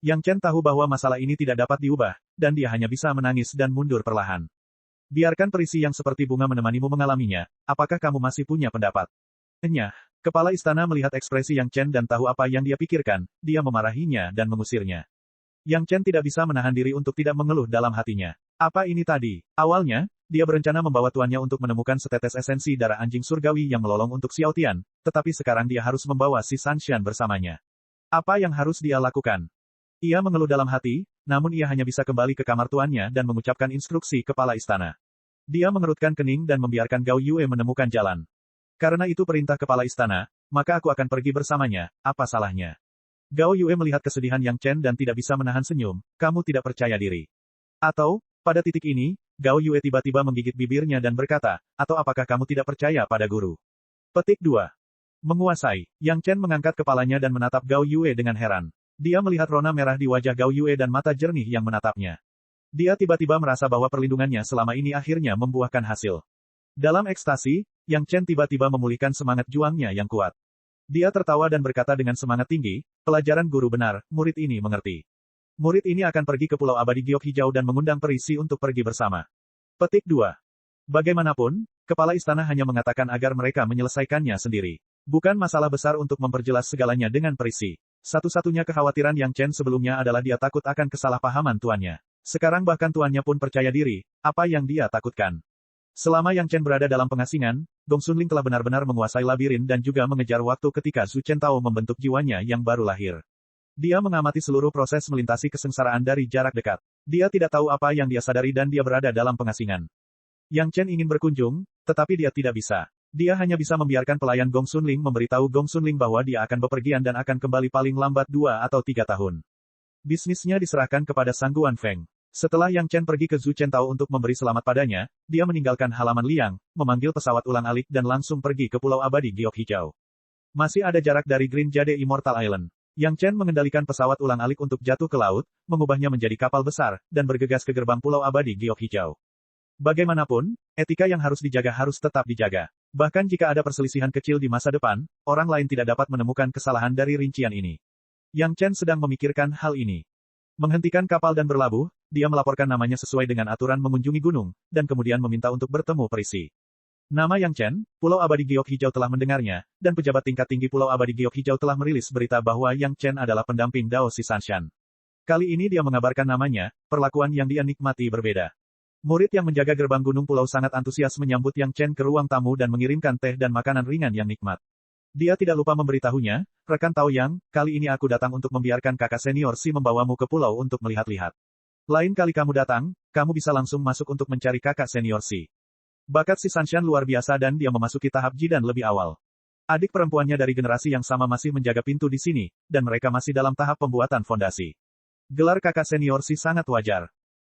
Yang Chen tahu bahwa masalah ini tidak dapat diubah, dan dia hanya bisa menangis dan mundur perlahan. Biarkan Prisi yang seperti bunga menemanimu mengalaminya, apakah kamu masih punya pendapat? Enyah. Kepala istana melihat ekspresi Yang Chen dan tahu apa yang dia pikirkan, dia memarahinya dan mengusirnya. Yang Chen tidak bisa menahan diri untuk tidak mengeluh dalam hatinya. Apa ini tadi? Awalnya, dia berencana membawa tuannya untuk menemukan setetes esensi darah anjing surgawi yang melolong untuk Xiao Tian, tetapi sekarang dia harus membawa si Sanshan bersamanya. Apa yang harus dia lakukan? Ia mengeluh dalam hati, namun ia hanya bisa kembali ke kamar tuannya dan mengucapkan instruksi kepala istana. Dia mengerutkan kening dan membiarkan Gao Yue menemukan jalan. Karena itu perintah kepala istana, maka aku akan pergi bersamanya, apa salahnya? Gao Yue melihat kesedihan Yang Chen dan tidak bisa menahan senyum, kamu tidak percaya diri. Atau, pada titik ini, Gao Yue tiba-tiba menggigit bibirnya dan berkata, atau apakah kamu tidak percaya pada guru? Petik 2. Menguasai. Yang Chen mengangkat kepalanya dan menatap Gao Yue dengan heran. Dia melihat rona merah di wajah Gao Yue dan mata jernih yang menatapnya. Dia tiba-tiba merasa bahwa perlindungannya selama ini akhirnya membuahkan hasil. Dalam ekstasi, Yang Chen tiba-tiba memulihkan semangat juangnya yang kuat. Dia tertawa dan berkata dengan semangat tinggi, pelajaran guru benar, murid ini mengerti. Murid ini akan pergi ke Pulau Abadi Giok Hijau dan mengundang Prisi untuk pergi bersama. Petik 2. Bagaimanapun, kepala istana hanya mengatakan agar mereka menyelesaikannya sendiri. Bukan masalah besar untuk memperjelas segalanya dengan Prisi. Satu-satunya kekhawatiran Yang Chen sebelumnya adalah dia takut akan kesalahpahaman tuannya. Sekarang bahkan tuannya pun percaya diri, apa yang dia takutkan. Selama Yang Chen berada dalam pengasingan, Gong Sunling telah benar-benar menguasai labirin dan juga mengejar waktu ketika Zhu Chen Tao membentuk jiwanya yang baru lahir. Dia mengamati seluruh proses melintasi kesengsaraan dari jarak dekat. Dia tidak tahu apa yang dia sadari dan dia berada dalam pengasingan. Yang Chen ingin berkunjung, tetapi dia tidak bisa. Dia hanya bisa membiarkan pelayan Gong Sunling memberitahu Gong Sunling bahwa dia akan bepergian dan akan kembali paling lambat 2 atau 3 tahun. Bisnisnya diserahkan kepada Sang Guan Feng. Setelah Yang Chen pergi ke Zhu Chen Tao untuk memberi selamat padanya, dia meninggalkan halaman liang, memanggil pesawat ulang-alik dan langsung pergi ke Pulau Abadi Giok Hijau. Masih ada jarak dari Green Jade Immortal Island. Yang Chen mengendalikan pesawat ulang-alik untuk jatuh ke laut, mengubahnya menjadi kapal besar, dan bergegas ke gerbang Pulau Abadi Giok Hijau. Bagaimanapun, etika yang harus dijaga harus tetap dijaga. Bahkan jika ada perselisihan kecil di masa depan, orang lain tidak dapat menemukan kesalahan dari rincian ini. Yang Chen sedang memikirkan hal ini. Menghentikan kapal dan berlabuh, dia melaporkan namanya sesuai dengan aturan mengunjungi gunung, dan kemudian meminta untuk bertemu Prisi. Nama Yang Chen, Pulau Abadi Giok Hijau telah mendengarnya, dan pejabat tingkat tinggi Pulau Abadi Giok Hijau telah merilis berita bahwa Yang Chen adalah pendamping Dao Si Sanshan. Kali ini dia mengabarkan namanya, perlakuan yang dia nikmati berbeda. Murid yang menjaga gerbang gunung pulau sangat antusias menyambut Yang Chen ke ruang tamu dan mengirimkan teh dan makanan ringan yang nikmat. Dia tidak lupa memberitahunya, rekan Tao Yang, kali ini aku datang untuk membiarkan kakak senior Si membawamu ke pulau untuk melihat-lihat. Lain kali kamu datang, kamu bisa langsung masuk untuk mencari kakak senior Si. Bakat Si Sanshan luar biasa dan dia memasuki tahap Jidan lebih awal. Adik perempuannya dari generasi yang sama masih menjaga pintu di sini, dan mereka masih dalam tahap pembuatan fondasi. Gelar kakak senior Si sangat wajar.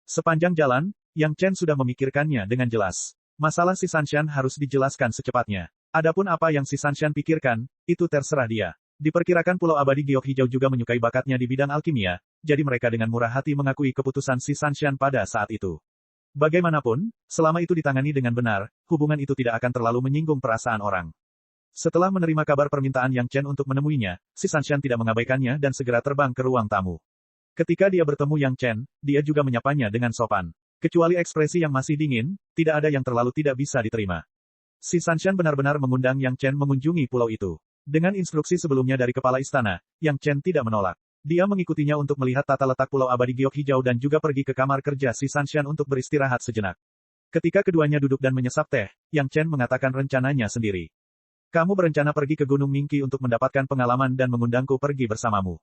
Sepanjang jalan, Yang Chen sudah memikirkannya dengan jelas. Masalah Si Sanshan harus dijelaskan secepatnya. Adapun apa yang Si Sanshan pikirkan, itu terserah dia. Diperkirakan Pulau Abadi Giok Hijau juga menyukai bakatnya di bidang alkimia, jadi mereka dengan murah hati mengakui keputusan Si Sanshan pada saat itu. Bagaimanapun, selama itu ditangani dengan benar, hubungan itu tidak akan terlalu menyinggung perasaan orang. Setelah menerima kabar permintaan Yang Chen untuk menemuinya, Si Sanshan tidak mengabaikannya dan segera terbang ke ruang tamu. Ketika dia bertemu Yang Chen, dia juga menyapanya dengan sopan. Kecuali ekspresi yang masih dingin, tidak ada yang terlalu tidak bisa diterima. Si Sanshan benar-benar mengundang Yang Chen mengunjungi pulau itu. Dengan instruksi sebelumnya dari kepala istana, Yang Chen tidak menolak. Dia mengikutinya untuk melihat tata letak Pulau Abadi Giok Hijau dan juga pergi ke kamar kerja si Sanshan untuk beristirahat sejenak. Ketika keduanya duduk dan menyesap teh, Yang Chen mengatakan rencananya sendiri. Kamu berencana pergi ke Gunung Mingqi untuk mendapatkan pengalaman dan mengundangku pergi bersamamu.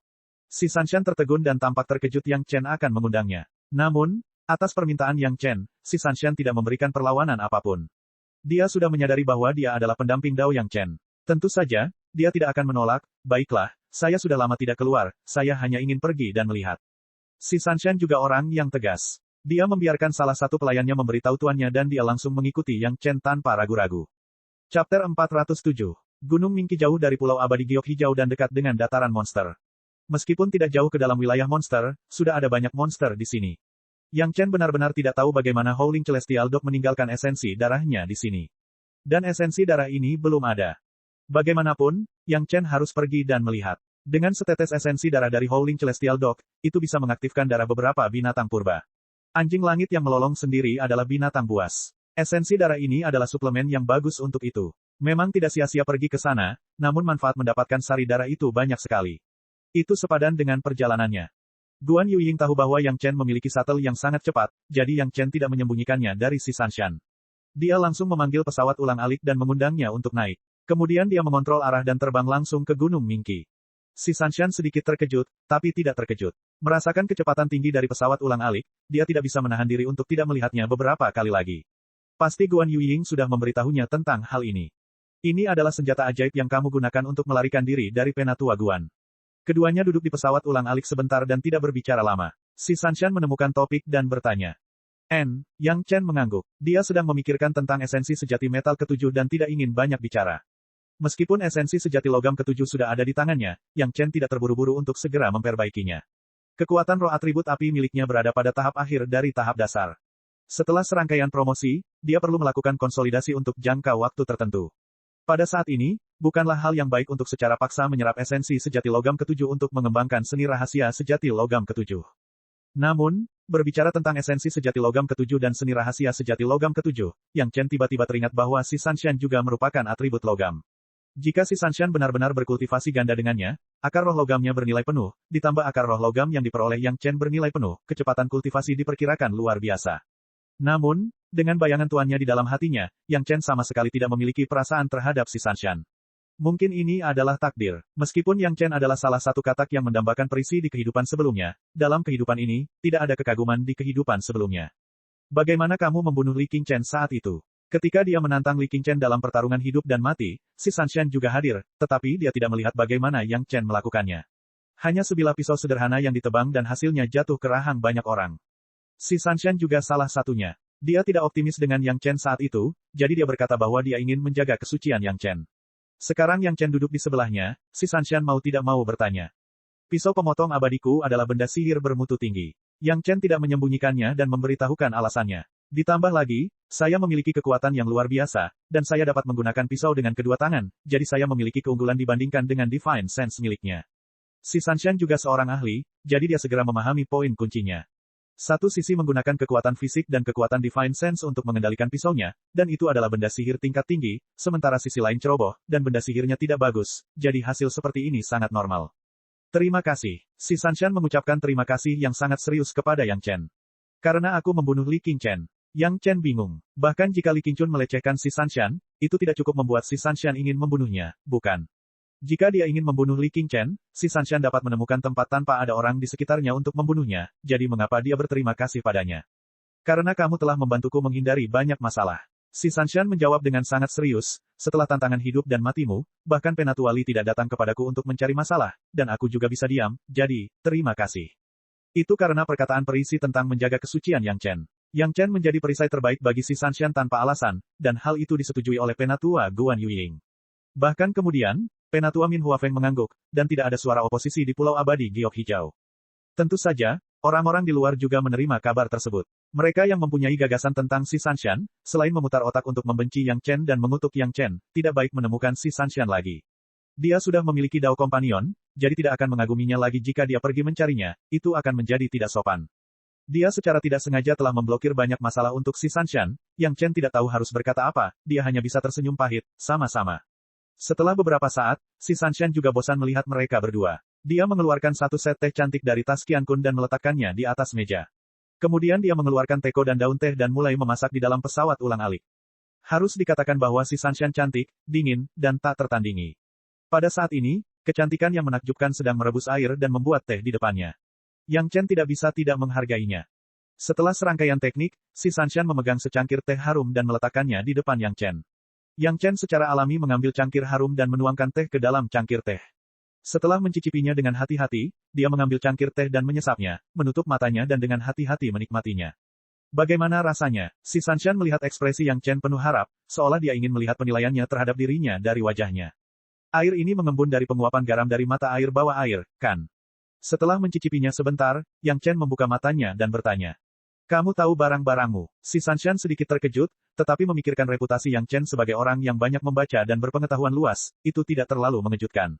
Si Sanshan tertegun dan tampak terkejut Yang Chen akan mengundangnya. Namun, atas permintaan Yang Chen, si Sanshan tidak memberikan perlawanan apapun. Dia sudah menyadari bahwa dia adalah pendamping Dao Yang Chen. Tentu saja, dia tidak akan menolak. Baiklah, saya sudah lama tidak keluar, saya hanya ingin pergi dan melihat. Si Sanshan juga orang yang tegas. Dia membiarkan salah satu pelayannya memberitahu tuannya dan dia langsung mengikuti Yang Chen tanpa ragu-ragu. Chapter 407. Gunung Mingqi jauh dari Pulau Abadi Giok Hijau dan dekat dengan dataran monster. Meskipun tidak jauh ke dalam wilayah monster, sudah ada banyak monster di sini. Yang Chen benar-benar tidak tahu bagaimana Howling Celestial Dog meninggalkan esensi darahnya di sini. Dan esensi darah ini belum ada. Bagaimanapun, Yang Chen harus pergi dan melihat. Dengan setetes esensi darah dari Howling Celestial Dog, itu bisa mengaktifkan darah beberapa binatang purba. Anjing langit yang melolong sendiri adalah binatang buas. Esensi darah ini adalah suplemen yang bagus untuk itu. Memang tidak sia-sia pergi ke sana, namun manfaat mendapatkan sari darah itu banyak sekali. Itu sepadan dengan perjalanannya. Guan Yuying tahu bahwa Yang Chen memiliki shuttle yang sangat cepat, jadi Yang Chen tidak menyembunyikannya dari si Sanshan. Dia langsung memanggil pesawat ulang-alik dan mengundangnya untuk naik. Kemudian dia mengontrol arah dan terbang langsung ke Gunung Mingqi. Si Sanshan sedikit terkejut, tapi tidak terkejut. Merasakan kecepatan tinggi dari pesawat ulang-alik, dia tidak bisa menahan diri untuk tidak melihatnya beberapa kali lagi. Pasti Guan Yuying sudah memberitahunya tentang hal ini. Ini adalah senjata ajaib yang kamu gunakan untuk melarikan diri dari Penatua Guan. Keduanya duduk di pesawat ulang-alik sebentar dan tidak berbicara lama. Si Sanshan menemukan topik dan bertanya. Yang Chen mengangguk. Dia sedang memikirkan tentang esensi sejati metal ketujuh dan tidak ingin banyak bicara. Meskipun esensi sejati logam ketujuh sudah ada di tangannya, Yang Chen tidak terburu-buru untuk segera memperbaikinya. Kekuatan roh atribut api miliknya berada pada tahap akhir dari tahap dasar. Setelah serangkaian promosi, dia perlu melakukan konsolidasi untuk jangka waktu tertentu. Pada saat ini, bukanlah hal yang baik untuk secara paksa menyerap esensi sejati logam ketujuh untuk mengembangkan seni rahasia sejati logam ketujuh. Namun, berbicara tentang esensi sejati logam ketujuh dan seni rahasia sejati logam ketujuh, Yang Chen tiba-tiba teringat bahwa si Sanshan juga merupakan atribut logam. Jika si Sanshan benar-benar berkultivasi ganda dengannya, akar roh logamnya bernilai penuh, ditambah akar roh logam yang diperoleh Yang Chen bernilai penuh, kecepatan kultivasi diperkirakan luar biasa. Namun, dengan bayangan tuannya di dalam hatinya, Yang Chen sama sekali tidak memiliki perasaan terhadap si Sanshan. Mungkin ini adalah takdir. Meskipun Yang Chen adalah salah satu katak yang mendambakan perisi di kehidupan sebelumnya, dalam kehidupan ini, tidak ada kekaguman di kehidupan sebelumnya. Bagaimana kamu membunuh Li Qingchen saat itu? Ketika dia menantang Li Qingchen dalam pertarungan hidup dan mati, si Sanshan juga hadir, tetapi dia tidak melihat bagaimana Yang Chen melakukannya. Hanya sebilah pisau sederhana yang ditebang dan hasilnya jatuh ke rahang banyak orang. Si Sanshan juga salah satunya. Dia tidak optimis dengan Yang Chen saat itu, jadi dia berkata bahwa dia ingin menjaga kesucian Yang Chen. Sekarang Yang Chen duduk di sebelahnya, si Sanshan mau tidak mau bertanya. Pisau pemotong abadiku adalah benda sihir bermutu tinggi. Yang Chen tidak menyembunyikannya dan memberitahukan alasannya. Ditambah lagi, saya memiliki kekuatan yang luar biasa, dan saya dapat menggunakan pisau dengan kedua tangan, jadi saya memiliki keunggulan dibandingkan dengan Divine Sense miliknya. Si Sanshan juga seorang ahli, jadi dia segera memahami poin kuncinya. Satu sisi menggunakan kekuatan fisik dan kekuatan Divine Sense untuk mengendalikan pisaunya, dan itu adalah benda sihir tingkat tinggi, sementara sisi lain ceroboh, dan benda sihirnya tidak bagus, jadi hasil seperti ini sangat normal. Terima kasih. Si Sanshan mengucapkan terima kasih yang sangat serius kepada Yang Chen. Karena aku membunuh Li Qingchen. Yang Chen bingung. Bahkan jika Li Qingchun melecehkan si Sanshan, itu tidak cukup membuat si Sanshan ingin membunuhnya, bukan? Jika dia ingin membunuh Li Qingchen, si Sanshan dapat menemukan tempat tanpa ada orang di sekitarnya untuk membunuhnya, jadi mengapa dia berterima kasih padanya? Karena kamu telah membantuku menghindari banyak masalah. Si Sanshan menjawab dengan sangat serius, setelah tantangan hidup dan matimu, bahkan Penatua Li tidak datang kepadaku untuk mencari masalah, dan aku juga bisa diam, jadi, terima kasih. Itu karena perkataan perisi tentang menjaga kesucian Yang Chen. Yang Chen menjadi perisai terbaik bagi si Sanshan tanpa alasan, dan hal itu disetujui oleh Penatua Guan Yuying. Bahkan kemudian, Penatua Min Huafeng mengangguk, dan tidak ada suara oposisi di Pulau Abadi Giok Hijau. Tentu saja, orang-orang di luar juga menerima kabar tersebut. Mereka yang mempunyai gagasan tentang si Sanshan, selain memutar otak untuk membenci Yang Chen dan mengutuk Yang Chen, tidak baik menemukan si Sanshan lagi. Dia sudah memiliki Dao Companion, jadi tidak akan mengaguminya lagi jika dia pergi mencarinya, itu akan menjadi tidak sopan. Dia secara tidak sengaja telah memblokir banyak masalah untuk si Sanshan, Yang Chen tidak tahu harus berkata apa, dia hanya bisa tersenyum pahit, sama-sama. Setelah beberapa saat, si Sanshan juga bosan melihat mereka berdua. Dia mengeluarkan satu set teh cantik dari tas Qian Kun dan meletakkannya di atas meja. Kemudian dia mengeluarkan teko dan daun teh dan mulai memasak di dalam pesawat ulang-alik. Harus dikatakan bahwa si Sanshan cantik, dingin, dan tak tertandingi. Pada saat ini, kecantikan yang menakjubkan sedang merebus air dan membuat teh di depannya. Yang Chen tidak bisa tidak menghargainya. Setelah serangkaian teknik, si Sanshan memegang secangkir teh harum dan meletakkannya di depan Yang Chen. Yang Chen secara alami mengambil cangkir harum dan menuangkan teh ke dalam cangkir teh. Setelah mencicipinya dengan hati-hati, dia mengambil cangkir teh dan menyesapnya, menutup matanya dan dengan hati-hati menikmatinya. Bagaimana rasanya? Si Sanshan melihat ekspresi Yang Chen penuh harap, seolah dia ingin melihat penilaiannya terhadap dirinya dari wajahnya. Air ini mengembun dari penguapan garam dari mata air bawah air, kan? Setelah mencicipinya sebentar, Yang Chen membuka matanya dan bertanya. Kamu tahu barang-barangmu? Si Sanshan sedikit terkejut, tetapi memikirkan reputasi Yang Chen sebagai orang yang banyak membaca dan berpengetahuan luas, itu tidak terlalu mengejutkan.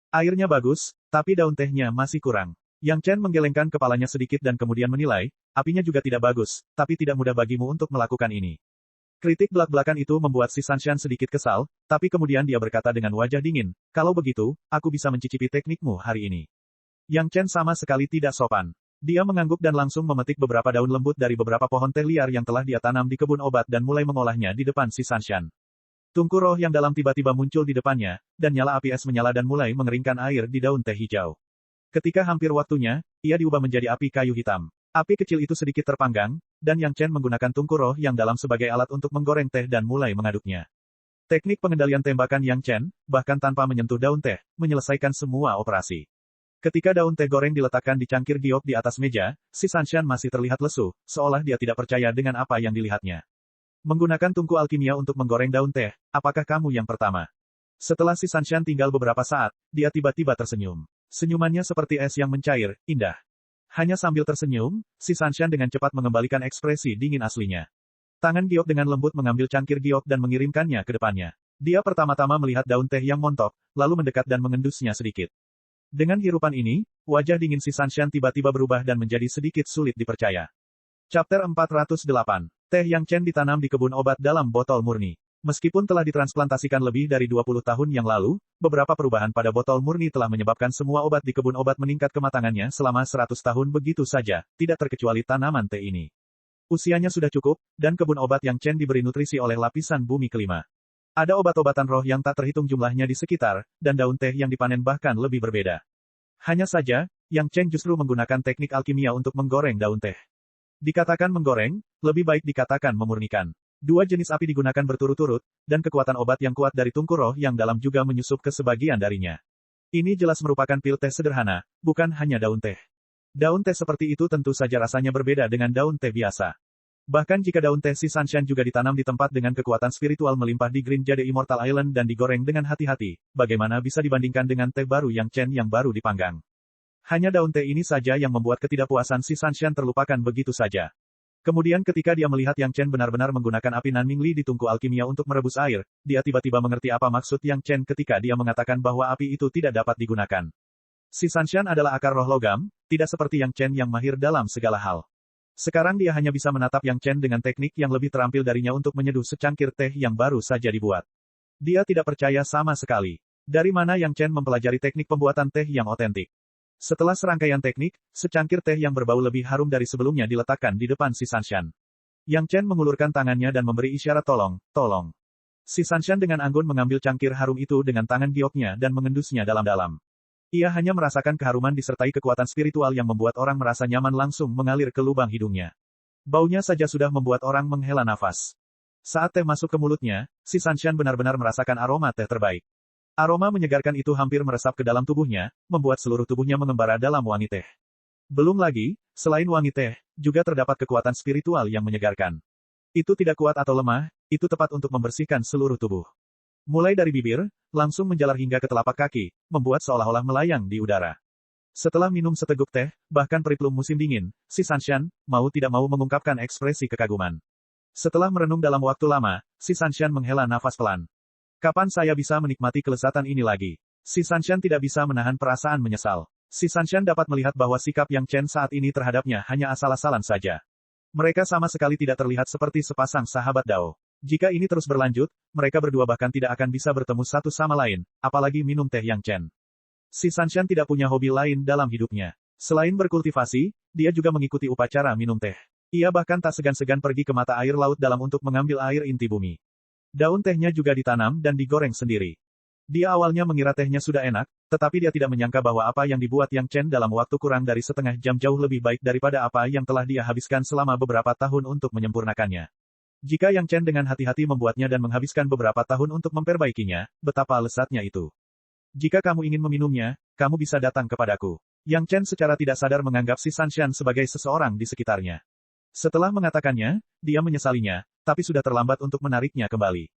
Airnya bagus, tapi daun tehnya masih kurang. Yang Chen menggelengkan kepalanya sedikit dan kemudian menilai, apinya juga tidak bagus, tapi tidak mudah bagimu untuk melakukan ini. Kritik belak-belakan itu membuat si Sanshan sedikit kesal, tapi kemudian dia berkata dengan wajah dingin, kalau begitu, aku bisa mencicipi teknikmu hari ini. Yang Chen sama sekali tidak sopan. Dia mengangguk dan langsung memetik beberapa daun lembut dari beberapa pohon teh liar yang telah dia tanam di kebun obat dan mulai mengolahnya di depan si Sanshan. Tungku roh yang dalam tiba-tiba muncul di depannya, dan nyala api es menyala dan mulai mengeringkan air di daun teh hijau. Ketika hampir waktunya, ia diubah menjadi api kayu hitam. Api kecil itu sedikit terpanggang, dan Yang Chen menggunakan tungku roh yang dalam sebagai alat untuk menggoreng teh dan mulai mengaduknya. Teknik pengendalian tembakan Yang Chen, bahkan tanpa menyentuh daun teh, menyelesaikan semua operasi. Ketika daun teh goreng diletakkan di cangkir giok di atas meja, si Sanshan masih terlihat lesu, seolah dia tidak percaya dengan apa yang dilihatnya. Menggunakan tungku alkimia untuk menggoreng daun teh, apakah kamu yang pertama? Setelah si Sanshan tinggal beberapa saat, dia tiba-tiba tersenyum. Senyumannya seperti es yang mencair, indah. Hanya sambil tersenyum, si Sanshan dengan cepat mengembalikan ekspresi dingin aslinya. Tangan giok dengan lembut mengambil cangkir giok dan mengirimkannya ke depannya. Dia pertama-tama melihat daun teh yang montok, lalu mendekat dan mengendusnya sedikit. Dengan hirupan ini, wajah dingin si Sanshan tiba-tiba berubah dan menjadi sedikit sulit dipercaya. Chapter 408. Teh Yang Chen ditanam di kebun obat dalam botol murni. Meskipun telah ditransplantasikan lebih dari 20 tahun yang lalu, beberapa perubahan pada botol murni telah menyebabkan semua obat di kebun obat meningkat kematangannya selama 100 tahun begitu saja, tidak terkecuali tanaman teh ini. Usianya sudah cukup, dan kebun obat Yang Chen diberi nutrisi oleh lapisan bumi kelima. Ada obat-obatan roh yang tak terhitung jumlahnya di sekitar, dan daun teh yang dipanen bahkan lebih berbeda. Hanya saja, Yang Chen justru menggunakan teknik alkimia untuk menggoreng daun teh. Dikatakan menggoreng, lebih baik dikatakan memurnikan. Dua jenis api digunakan berturut-turut, dan kekuatan obat yang kuat dari tungku roh yang dalam juga menyusup ke sebagian darinya. Ini jelas merupakan pil teh sederhana, bukan hanya daun teh. Daun teh seperti itu tentu saja rasanya berbeda dengan daun teh biasa. Bahkan jika daun teh si Sanshan juga ditanam di tempat dengan kekuatan spiritual melimpah di Green Jade Immortal Island dan digoreng dengan hati-hati, bagaimana bisa dibandingkan dengan teh baru Yang Chen yang baru dipanggang. Hanya daun teh ini saja yang membuat ketidakpuasan si Sanshan terlupakan begitu saja. Kemudian ketika dia melihat Yang Chen benar-benar menggunakan api Nanming Li di tungku alkimia untuk merebus air, dia tiba-tiba mengerti apa maksud Yang Chen ketika dia mengatakan bahwa api itu tidak dapat digunakan. Si Sanshan adalah akar roh logam, tidak seperti Yang Chen yang mahir dalam segala hal. Sekarang dia hanya bisa menatap Yang Chen dengan teknik yang lebih terampil darinya untuk menyeduh secangkir teh yang baru saja dibuat. Dia tidak percaya sama sekali. Dari mana Yang Chen mempelajari teknik pembuatan teh yang otentik? Setelah serangkaian teknik, secangkir teh yang berbau lebih harum dari sebelumnya diletakkan di depan si Sanshan. Yang Chen mengulurkan tangannya dan memberi isyarat tolong, tolong. Si Sanshan dengan anggun mengambil cangkir harum itu dengan tangan gioknya dan mengendusnya dalam-dalam. Ia hanya merasakan keharuman disertai kekuatan spiritual yang membuat orang merasa nyaman langsung mengalir ke lubang hidungnya. Baunya saja sudah membuat orang menghela nafas. Saat teh masuk ke mulutnya, si Sanshan benar-benar merasakan aroma teh terbaik. Aroma menyegarkan itu hampir meresap ke dalam tubuhnya, membuat seluruh tubuhnya mengembara dalam wangi teh. Belum lagi, selain wangi teh, juga terdapat kekuatan spiritual yang menyegarkan. Itu tidak kuat atau lemah, itu tepat untuk membersihkan seluruh tubuh. Mulai dari bibir, langsung menjalar hingga ke telapak kaki, membuat seolah-olah melayang di udara. Setelah minum seteguk teh, bahkan periplum musim dingin, si Sanshan, mau tidak mau mengungkapkan ekspresi kekaguman. Setelah merenung dalam waktu lama, si Sanshan menghela nafas pelan. Kapan saya bisa menikmati kelezatan ini lagi? Si Sanshan tidak bisa menahan perasaan menyesal. Si Sanshan dapat melihat bahwa sikap Yang Chen saat ini terhadapnya hanya asal-asalan saja. Mereka sama sekali tidak terlihat seperti sepasang sahabat Dao. Jika ini terus berlanjut, mereka berdua bahkan tidak akan bisa bertemu satu sama lain, apalagi minum teh Yang Chen. Si Sanshan tidak punya hobi lain dalam hidupnya. Selain berkultivasi, dia juga mengikuti upacara minum teh. Ia bahkan tak segan-segan pergi ke mata air laut dalam untuk mengambil air inti bumi. Daun tehnya juga ditanam dan digoreng sendiri. Dia awalnya mengira tehnya sudah enak, tetapi dia tidak menyangka bahwa apa yang dibuat Yang Chen dalam waktu kurang dari setengah jam jauh lebih baik daripada apa yang telah dia habiskan selama beberapa tahun untuk menyempurnakannya. Jika Yang Chen dengan hati-hati membuatnya dan menghabiskan beberapa tahun untuk memperbaikinya, betapa lezatnya itu. Jika kamu ingin meminumnya, kamu bisa datang kepadaku. Yang Chen secara tidak sadar menganggap si Sanshan sebagai seseorang di sekitarnya. Setelah mengatakannya, dia menyesalinya, tapi sudah terlambat untuk menariknya kembali.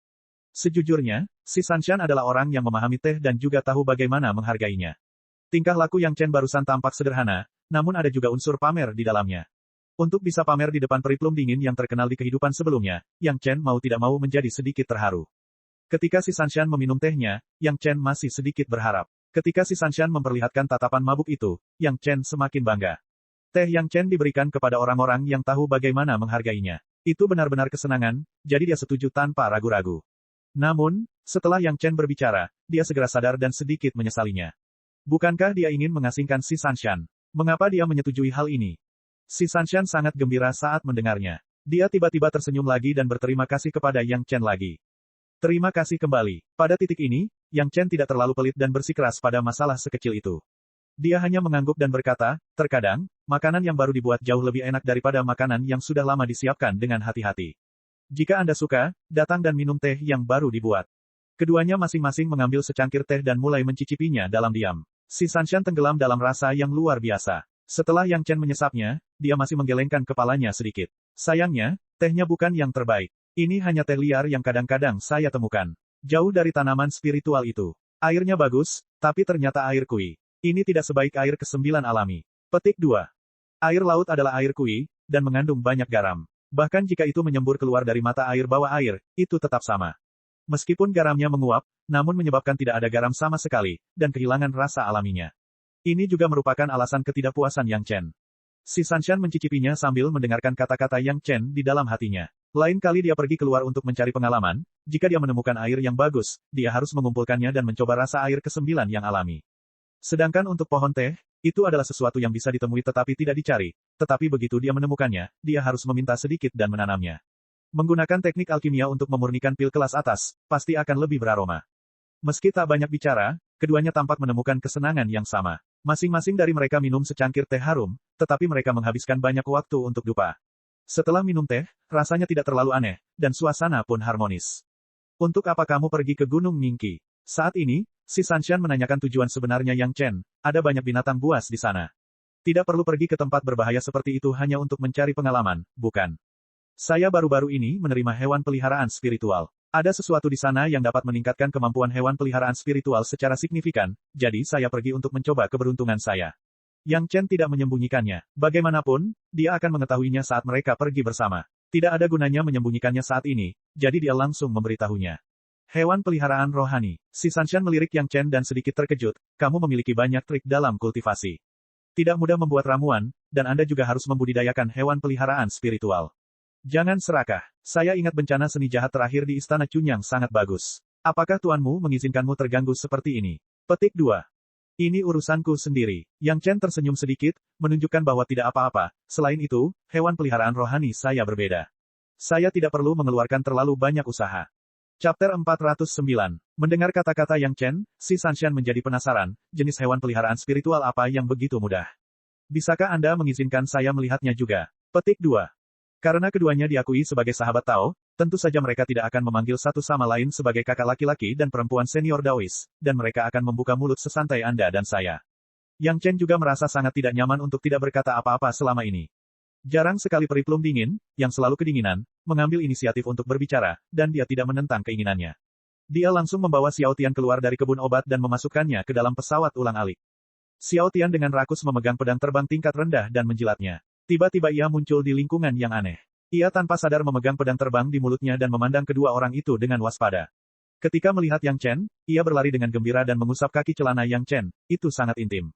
Sejujurnya, si Sanshan adalah orang yang memahami teh dan juga tahu bagaimana menghargainya. Tingkah laku Yang Chen barusan tampak sederhana, namun ada juga unsur pamer di dalamnya. Untuk bisa pamer di depan periplum dingin yang terkenal di kehidupan sebelumnya, Yang Chen mau tidak mau menjadi sedikit terharu. Ketika si Sanshan meminum tehnya, Yang Chen masih sedikit berharap. Ketika si Sanshan memperlihatkan tatapan mabuk itu, Yang Chen semakin bangga. Teh Yang Chen diberikan kepada orang-orang yang tahu bagaimana menghargainya. Itu benar-benar kesenangan, jadi dia setuju tanpa ragu-ragu. Namun, setelah Yang Chen berbicara, dia segera sadar dan sedikit menyesalinya. Bukankah dia ingin mengasingkan si Sanshan? Mengapa dia menyetujui hal ini? Si Sanshan sangat gembira saat mendengarnya. Dia tiba-tiba tersenyum lagi dan berterima kasih kepada Yang Chen lagi. Terima kasih kembali. Pada titik ini, Yang Chen tidak terlalu pelit dan bersikeras pada masalah sekecil itu. Dia hanya mengangguk dan berkata, terkadang, makanan yang baru dibuat jauh lebih enak daripada makanan yang sudah lama disiapkan dengan hati-hati. Jika Anda suka, datang dan minum teh yang baru dibuat. Keduanya masing-masing mengambil secangkir teh dan mulai mencicipinya dalam diam. Si Sanshan tenggelam dalam rasa yang luar biasa. Setelah Yang Chen menyesapnya, dia masih menggelengkan kepalanya sedikit. Sayangnya, tehnya bukan yang terbaik. Ini hanya teh liar yang kadang-kadang saya temukan. Jauh dari tanaman spiritual itu. Airnya bagus, tapi ternyata air kui. Ini tidak sebaik air ke-9 alami. Petik 2. Air laut adalah air kui, dan mengandung banyak garam. Bahkan jika itu menyembur keluar dari mata air bawah air, itu tetap sama. Meskipun garamnya menguap, namun menyebabkan tidak ada garam sama sekali, dan kehilangan rasa alaminya. Ini juga merupakan alasan ketidakpuasan Yang Chen. Si Sanshan mencicipinya sambil mendengarkan kata-kata Yang Chen di dalam hatinya. Lain kali dia pergi keluar untuk mencari pengalaman, jika dia menemukan air yang bagus, dia harus mengumpulkannya dan mencoba rasa air ke-9 yang alami. Sedangkan untuk pohon teh, itu adalah sesuatu yang bisa ditemui tetapi tidak dicari, tetapi begitu dia menemukannya, dia harus meminta sedikit dan menanamnya. Menggunakan teknik alkimia untuk memurnikan pil kelas atas, pasti akan lebih beraroma. Meski tak banyak bicara, keduanya tampak menemukan kesenangan yang sama. Masing-masing dari mereka minum secangkir teh harum, tetapi mereka menghabiskan banyak waktu untuk dupa. Setelah minum teh, rasanya tidak terlalu aneh, dan suasana pun harmonis. Untuk apa kamu pergi ke Gunung Ningqi? Saat ini, si Sanshan menanyakan tujuan sebenarnya Yang Chen, ada banyak binatang buas di sana. Tidak perlu pergi ke tempat berbahaya seperti itu hanya untuk mencari pengalaman, bukan? Saya baru-baru ini menerima hewan peliharaan spiritual. Ada sesuatu di sana yang dapat meningkatkan kemampuan hewan peliharaan spiritual secara signifikan, jadi saya pergi untuk mencoba keberuntungan saya. Yang Chen tidak menyembunyikannya. Bagaimanapun, dia akan mengetahuinya saat mereka pergi bersama. Tidak ada gunanya menyembunyikannya saat ini, jadi dia langsung memberitahunya. Hewan peliharaan rohani. Si Sanshan melirik Yang Chen dan sedikit terkejut, kamu memiliki banyak trik dalam kultivasi. Tidak mudah membuat ramuan, dan Anda juga harus membudidayakan hewan peliharaan spiritual. Jangan serakah. Saya ingat bencana seni jahat terakhir di Istana Chunyang sangat bagus. Apakah tuanmu mengizinkanmu terganggu seperti ini? Petik 2. Ini urusanku sendiri. Yang Chen tersenyum sedikit, menunjukkan bahwa tidak apa-apa. Selain itu, hewan peliharaan rohani saya berbeda. Saya tidak perlu mengeluarkan terlalu banyak usaha. Chapter 409. Mendengar kata-kata Yang Chen, si Sanshan menjadi penasaran, jenis hewan peliharaan spiritual apa yang begitu mudah. Bisakah Anda mengizinkan saya melihatnya juga? Petik 2. Karena keduanya diakui sebagai sahabat Tao, tentu saja mereka tidak akan memanggil satu sama lain sebagai kakak laki-laki dan perempuan senior Daois, dan mereka akan membuka mulut sesantai Anda dan saya. Yang Chen juga merasa sangat tidak nyaman untuk tidak berkata apa-apa selama ini. Jarang sekali periplum dingin, yang selalu kedinginan, mengambil inisiatif untuk berbicara, dan dia tidak menentang keinginannya. Dia langsung membawa Xiao Tian keluar dari kebun obat dan memasukkannya ke dalam pesawat ulang-alik. Xiao Tian dengan rakus memegang pedang terbang tingkat rendah dan menjilatnya. Tiba-tiba ia muncul di lingkungan yang aneh. Ia tanpa sadar memegang pedang terbang di mulutnya dan memandang kedua orang itu dengan waspada. Ketika melihat Yang Chen, ia berlari dengan gembira dan mengusap kaki celana Yang Chen. Itu sangat intim.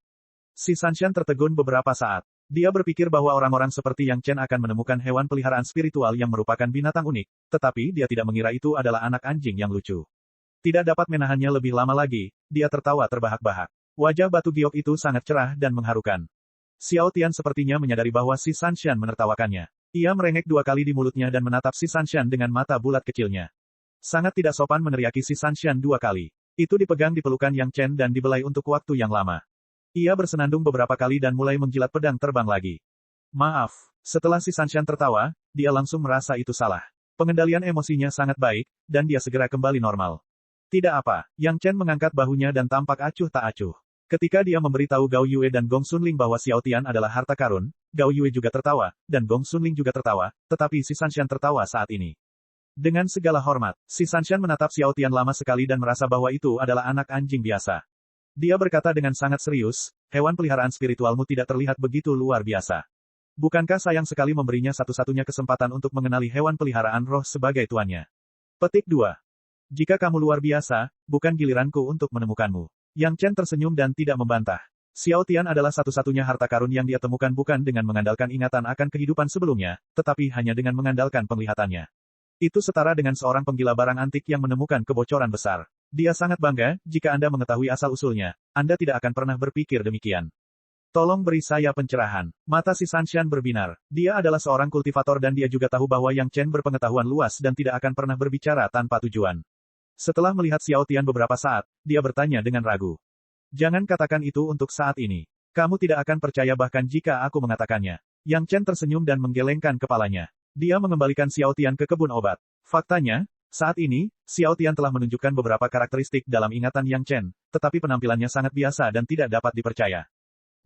Si Sanshan tertegun beberapa saat. Dia berpikir bahwa orang-orang seperti Yang Chen akan menemukan hewan peliharaan spiritual yang merupakan binatang unik, tetapi dia tidak mengira itu adalah anak anjing yang lucu. Tidak dapat menahannya lebih lama lagi, dia tertawa terbahak-bahak. Wajah batu giok itu sangat cerah dan mengharukan. Xiao Tian sepertinya menyadari bahwa si Sanshan menertawakannya. Ia merengek 2 kali di mulutnya dan menatap si Sanshan dengan mata bulat kecilnya. Sangat tidak sopan meneriaki si Sanshan 2 kali. Itu dipegang di pelukan Yang Chen dan dibelai untuk waktu yang lama. Ia bersenandung beberapa kali dan mulai menjilat pedang terbang lagi. Maaf. Setelah si Sanshan tertawa, dia langsung merasa itu salah. Pengendalian emosinya sangat baik, dan dia segera kembali normal. Tidak apa, Yang Chen mengangkat bahunya dan tampak acuh tak acuh. Ketika dia memberitahu Gao Yue dan Gong Sunling bahwa Xiao Tian adalah harta karun, Gao Yue juga tertawa, dan Gong Sunling juga tertawa, tetapi si Sanshan tertawa saat ini. Dengan segala hormat, si Sanshan menatap Xiao Tian lama sekali dan merasa bahwa itu adalah anak anjing biasa. Dia berkata dengan sangat serius, hewan peliharaan spiritualmu tidak terlihat begitu luar biasa. Bukankah sayang sekali memberinya satu-satunya kesempatan untuk mengenali hewan peliharaan roh sebagai tuannya? Petik 2. Jika kamu luar biasa, bukan giliranku untuk menemukanmu. Yang Chen tersenyum dan tidak membantah. Xiao Tian adalah satu-satunya harta karun yang dia temukan bukan dengan mengandalkan ingatan akan kehidupan sebelumnya, tetapi hanya dengan mengandalkan penglihatannya. Itu setara dengan seorang penggila barang antik yang menemukan kebocoran besar. Dia sangat bangga, jika Anda mengetahui asal-usulnya, Anda tidak akan pernah berpikir demikian. Tolong beri saya pencerahan. Mata si Sanshan berbinar. Dia adalah seorang kultivator dan dia juga tahu bahwa Yang Chen berpengetahuan luas dan tidak akan pernah berbicara tanpa tujuan. Setelah melihat Xiao Tian beberapa saat, dia bertanya dengan ragu. Jangan katakan itu untuk saat ini. Kamu tidak akan percaya bahkan jika aku mengatakannya. Yang Chen tersenyum dan menggelengkan kepalanya. Dia mengembalikan Xiao Tian ke kebun obat. Faktanya, saat ini, Xiao Tian telah menunjukkan beberapa karakteristik dalam ingatan Yang Chen, tetapi penampilannya sangat biasa dan tidak dapat dipercaya.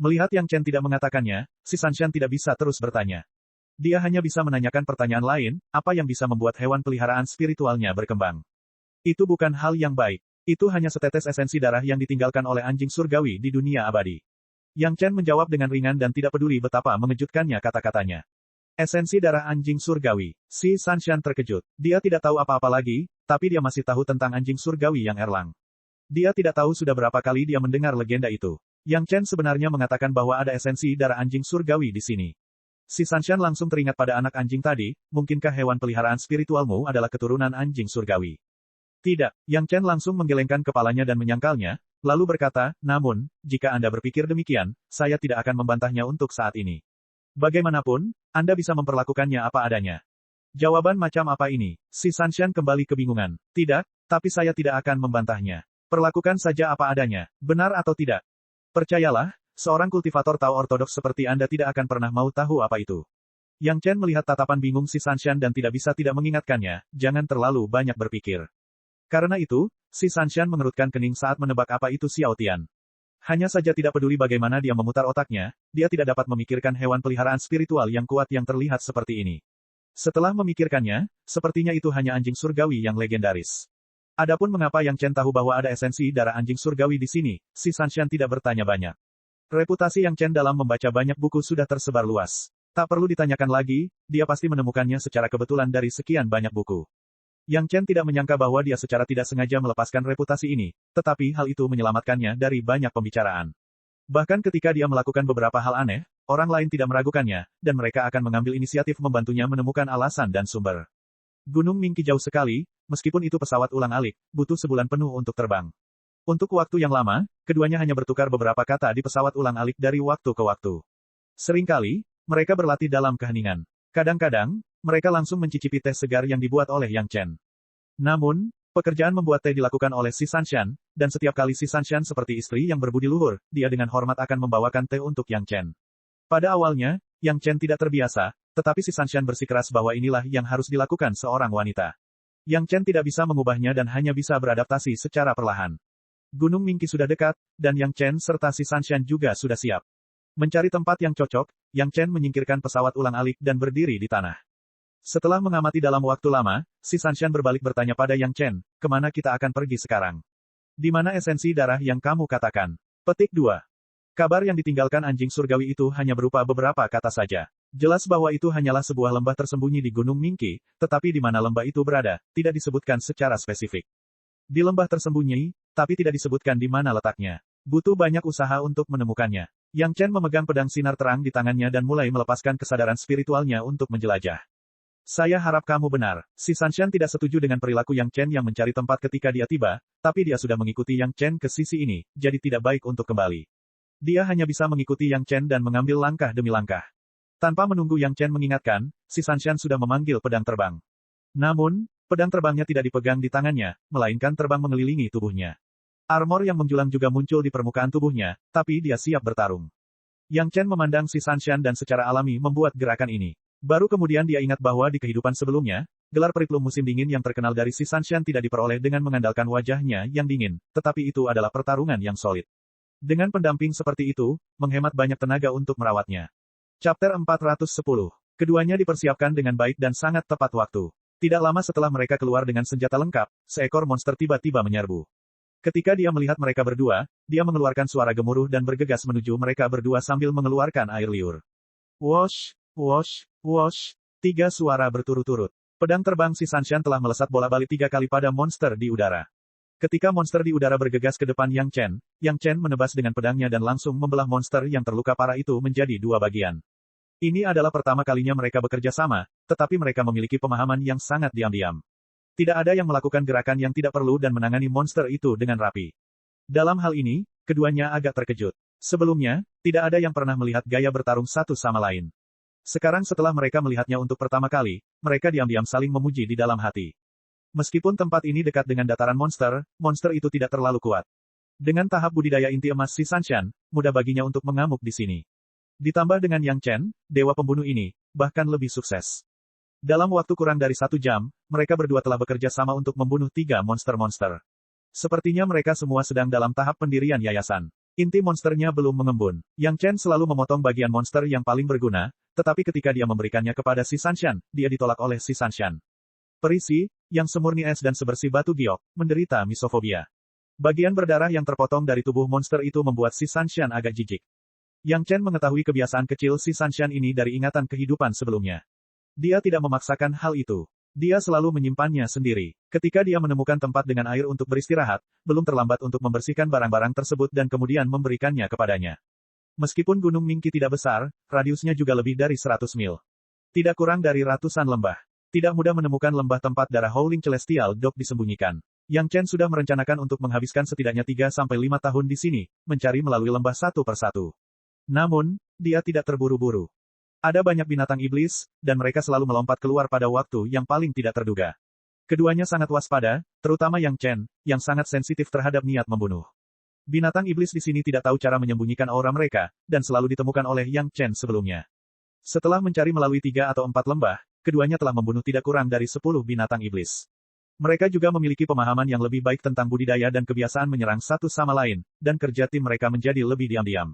Melihat Yang Chen tidak mengatakannya, si Sanshan tidak bisa terus bertanya. Dia hanya bisa menanyakan pertanyaan lain, apa yang bisa membuat hewan peliharaan spiritualnya berkembang. Itu bukan hal yang baik. Itu hanya setetes esensi darah yang ditinggalkan oleh anjing surgawi di dunia abadi. Yang Chen menjawab dengan ringan dan tidak peduli betapa mengejutkannya kata-katanya. Esensi darah anjing surgawi. Si Sanshan terkejut. Dia tidak tahu apa-apa lagi, tapi dia masih tahu tentang anjing surgawi yang Erlang. Dia tidak tahu sudah berapa kali dia mendengar legenda itu. Yang Chen sebenarnya mengatakan bahwa ada esensi darah anjing surgawi di sini. Si Sanshan langsung teringat pada anak anjing tadi, mungkinkah hewan peliharaan spiritualmu adalah keturunan anjing surgawi? Tidak, Yang Chen langsung menggelengkan kepalanya dan menyangkalnya, lalu berkata, namun, jika Anda berpikir demikian, saya tidak akan membantahnya untuk saat ini. Bagaimanapun, Anda bisa memperlakukannya apa adanya. Jawaban macam apa ini? Si Sanshan kembali kebingungan. Tidak, tapi saya tidak akan membantahnya. Perlakukan saja apa adanya, benar atau tidak. Percayalah, seorang kultivator Tao ortodoks seperti Anda tidak akan pernah mau tahu apa itu. Yang Chen melihat tatapan bingung si Sanshan dan tidak bisa tidak mengingatkannya, jangan terlalu banyak berpikir. Karena itu, si Sanshan mengerutkan kening saat menebak apa itu Xiao Tian. Hanya saja tidak peduli bagaimana dia memutar otaknya, dia tidak dapat memikirkan hewan peliharaan spiritual yang kuat yang terlihat seperti ini. Setelah memikirkannya, sepertinya itu hanya anjing surgawi yang legendaris. Adapun mengapa Yang Chen tahu bahwa ada esensi darah anjing surgawi di sini, si Sanshan tidak bertanya banyak. Reputasi Yang Chen dalam membaca banyak buku sudah tersebar luas. Tak perlu ditanyakan lagi, dia pasti menemukannya secara kebetulan dari sekian banyak buku. Yang Chen tidak menyangka bahwa dia secara tidak sengaja melepaskan reputasi ini, tetapi hal itu menyelamatkannya dari banyak pembicaraan. Bahkan ketika dia melakukan beberapa hal aneh, orang lain tidak meragukannya, dan mereka akan mengambil inisiatif membantunya menemukan alasan dan sumber. Gunung Mingqi jauh sekali, meskipun itu pesawat ulang-alik, butuh sebulan penuh untuk terbang. Untuk waktu yang lama, keduanya hanya bertukar beberapa kata di pesawat ulang-alik dari waktu ke waktu. Seringkali, mereka berlatih dalam keheningan. Kadang-kadang, mereka langsung mencicipi teh segar yang dibuat oleh Yang Chen. Namun, pekerjaan membuat teh dilakukan oleh si Sanshan, dan setiap kali si Sanshan seperti istri yang berbudi luhur, dia dengan hormat akan membawakan teh untuk Yang Chen. Pada awalnya, Yang Chen tidak terbiasa, tetapi si Sanshan bersikeras bahwa inilah yang harus dilakukan seorang wanita. Yang Chen tidak bisa mengubahnya dan hanya bisa beradaptasi secara perlahan. Gunung Mingqi sudah dekat, dan Yang Chen serta si Sanshan juga sudah siap. Mencari tempat yang cocok, Yang Chen menyingkirkan pesawat ulang-alik dan berdiri di tanah. Setelah mengamati dalam waktu lama, si Sanshan berbalik bertanya pada Yang Chen, kemana kita akan pergi sekarang? Di mana esensi darah yang kamu katakan? Petik 2. Kabar yang ditinggalkan anjing surgawi itu hanya berupa beberapa kata saja. Jelas bahwa itu hanyalah sebuah lembah tersembunyi di Gunung Mingqi, tetapi di mana lembah itu berada, tidak disebutkan secara spesifik. Di lembah tersembunyi, tapi tidak disebutkan di mana letaknya. Butuh banyak usaha untuk menemukannya. Yang Chen memegang pedang sinar terang di tangannya dan mulai melepaskan kesadaran spiritualnya untuk menjelajah. Saya harap kamu benar. Si Sanshan tidak setuju dengan perilaku Yang Chen yang mencari tempat ketika dia tiba, tapi dia sudah mengikuti Yang Chen ke sisi ini, jadi tidak baik untuk kembali. Dia hanya bisa mengikuti Yang Chen dan mengambil langkah demi langkah. Tanpa menunggu Yang Chen mengingatkan, si Sanshan sudah memanggil pedang terbang. Namun, pedang terbangnya tidak dipegang di tangannya, melainkan terbang mengelilingi tubuhnya. Armor yang menjulang juga muncul di permukaan tubuhnya, tapi dia siap bertarung. Yang Chen memandang si Sanshan dan secara alami membuat gerakan ini. Baru kemudian dia ingat bahwa di kehidupan sebelumnya, gelar periplum musim dingin yang terkenal dari si Sanshan tidak diperoleh dengan mengandalkan wajahnya yang dingin, tetapi itu adalah pertarungan yang solid. Dengan pendamping seperti itu, menghemat banyak tenaga untuk merawatnya. Chapter 410. Keduanya dipersiapkan dengan baik dan sangat tepat waktu. Tidak lama setelah mereka keluar dengan senjata lengkap, seekor monster tiba-tiba menyerbu. Ketika dia melihat mereka berdua, dia mengeluarkan suara gemuruh dan bergegas menuju mereka berdua sambil mengeluarkan air liur. Wosh, wosh, wosh. 3 suara berturut-turut. Pedang terbang si Sanshan telah melesat bola-balik 3 kali pada monster di udara. Ketika monster di udara bergegas ke depan Yang Chen menebas dengan pedangnya dan langsung membelah monster yang terluka parah itu menjadi 2 bagian. Ini adalah pertama kalinya mereka bekerja sama, tetapi mereka memiliki pemahaman yang sangat diam-diam. Tidak ada yang melakukan gerakan yang tidak perlu dan menangani monster itu dengan rapi. Dalam hal ini, keduanya agak terkejut. Sebelumnya, tidak ada yang pernah melihat gaya bertarung satu sama lain. Sekarang setelah mereka melihatnya untuk pertama kali, mereka diam-diam saling memuji di dalam hati. Meskipun tempat ini dekat dengan dataran monster, monster itu tidak terlalu kuat. Dengan tahap budidaya inti emas si Sanshan, mudah baginya untuk mengamuk di sini. Ditambah dengan Yang Chen, dewa pembunuh ini, bahkan lebih sukses. Dalam waktu kurang dari 1 jam, mereka berdua telah bekerja sama untuk membunuh 3 monster-monster. Sepertinya mereka semua sedang dalam tahap pendirian yayasan. Inti monsternya belum mengembun. Yang Chen selalu memotong bagian monster yang paling berguna, tetapi ketika dia memberikannya kepada si Sanshan, dia ditolak oleh si Sanshan. Perisi, yang semurni es dan sebersih batu giok, menderita misofobia. Bagian berdarah yang terpotong dari tubuh monster itu membuat si Sanshan agak jijik. Yang Chen mengetahui kebiasaan kecil si Sanshan ini dari ingatan kehidupan sebelumnya. Dia tidak memaksakan hal itu. Dia selalu menyimpannya sendiri. Ketika dia menemukan tempat dengan air untuk beristirahat, belum terlambat untuk membersihkan barang-barang tersebut dan kemudian memberikannya kepadanya. Meskipun Gunung Ningki tidak besar, radiusnya juga lebih dari 100 mil. Tidak kurang dari ratusan lembah. Tidak mudah menemukan lembah tempat darah Howling Celestial Dog disembunyikan. Yang Chen sudah merencanakan untuk menghabiskan setidaknya 3-5 tahun di sini, mencari melalui lembah satu persatu. Namun, dia tidak terburu-buru. Ada banyak binatang iblis, dan mereka selalu melompat keluar pada waktu yang paling tidak terduga. Keduanya sangat waspada, terutama Yang Chen, yang sangat sensitif terhadap niat membunuh. Binatang iblis di sini tidak tahu cara menyembunyikan aura mereka, dan selalu ditemukan oleh Yang Chen sebelumnya. Setelah mencari melalui 3 atau 4 lembah, keduanya telah membunuh tidak kurang dari 10 binatang iblis. Mereka juga memiliki pemahaman yang lebih baik tentang budidaya dan kebiasaan menyerang satu sama lain, dan kerja tim mereka menjadi lebih diam-diam.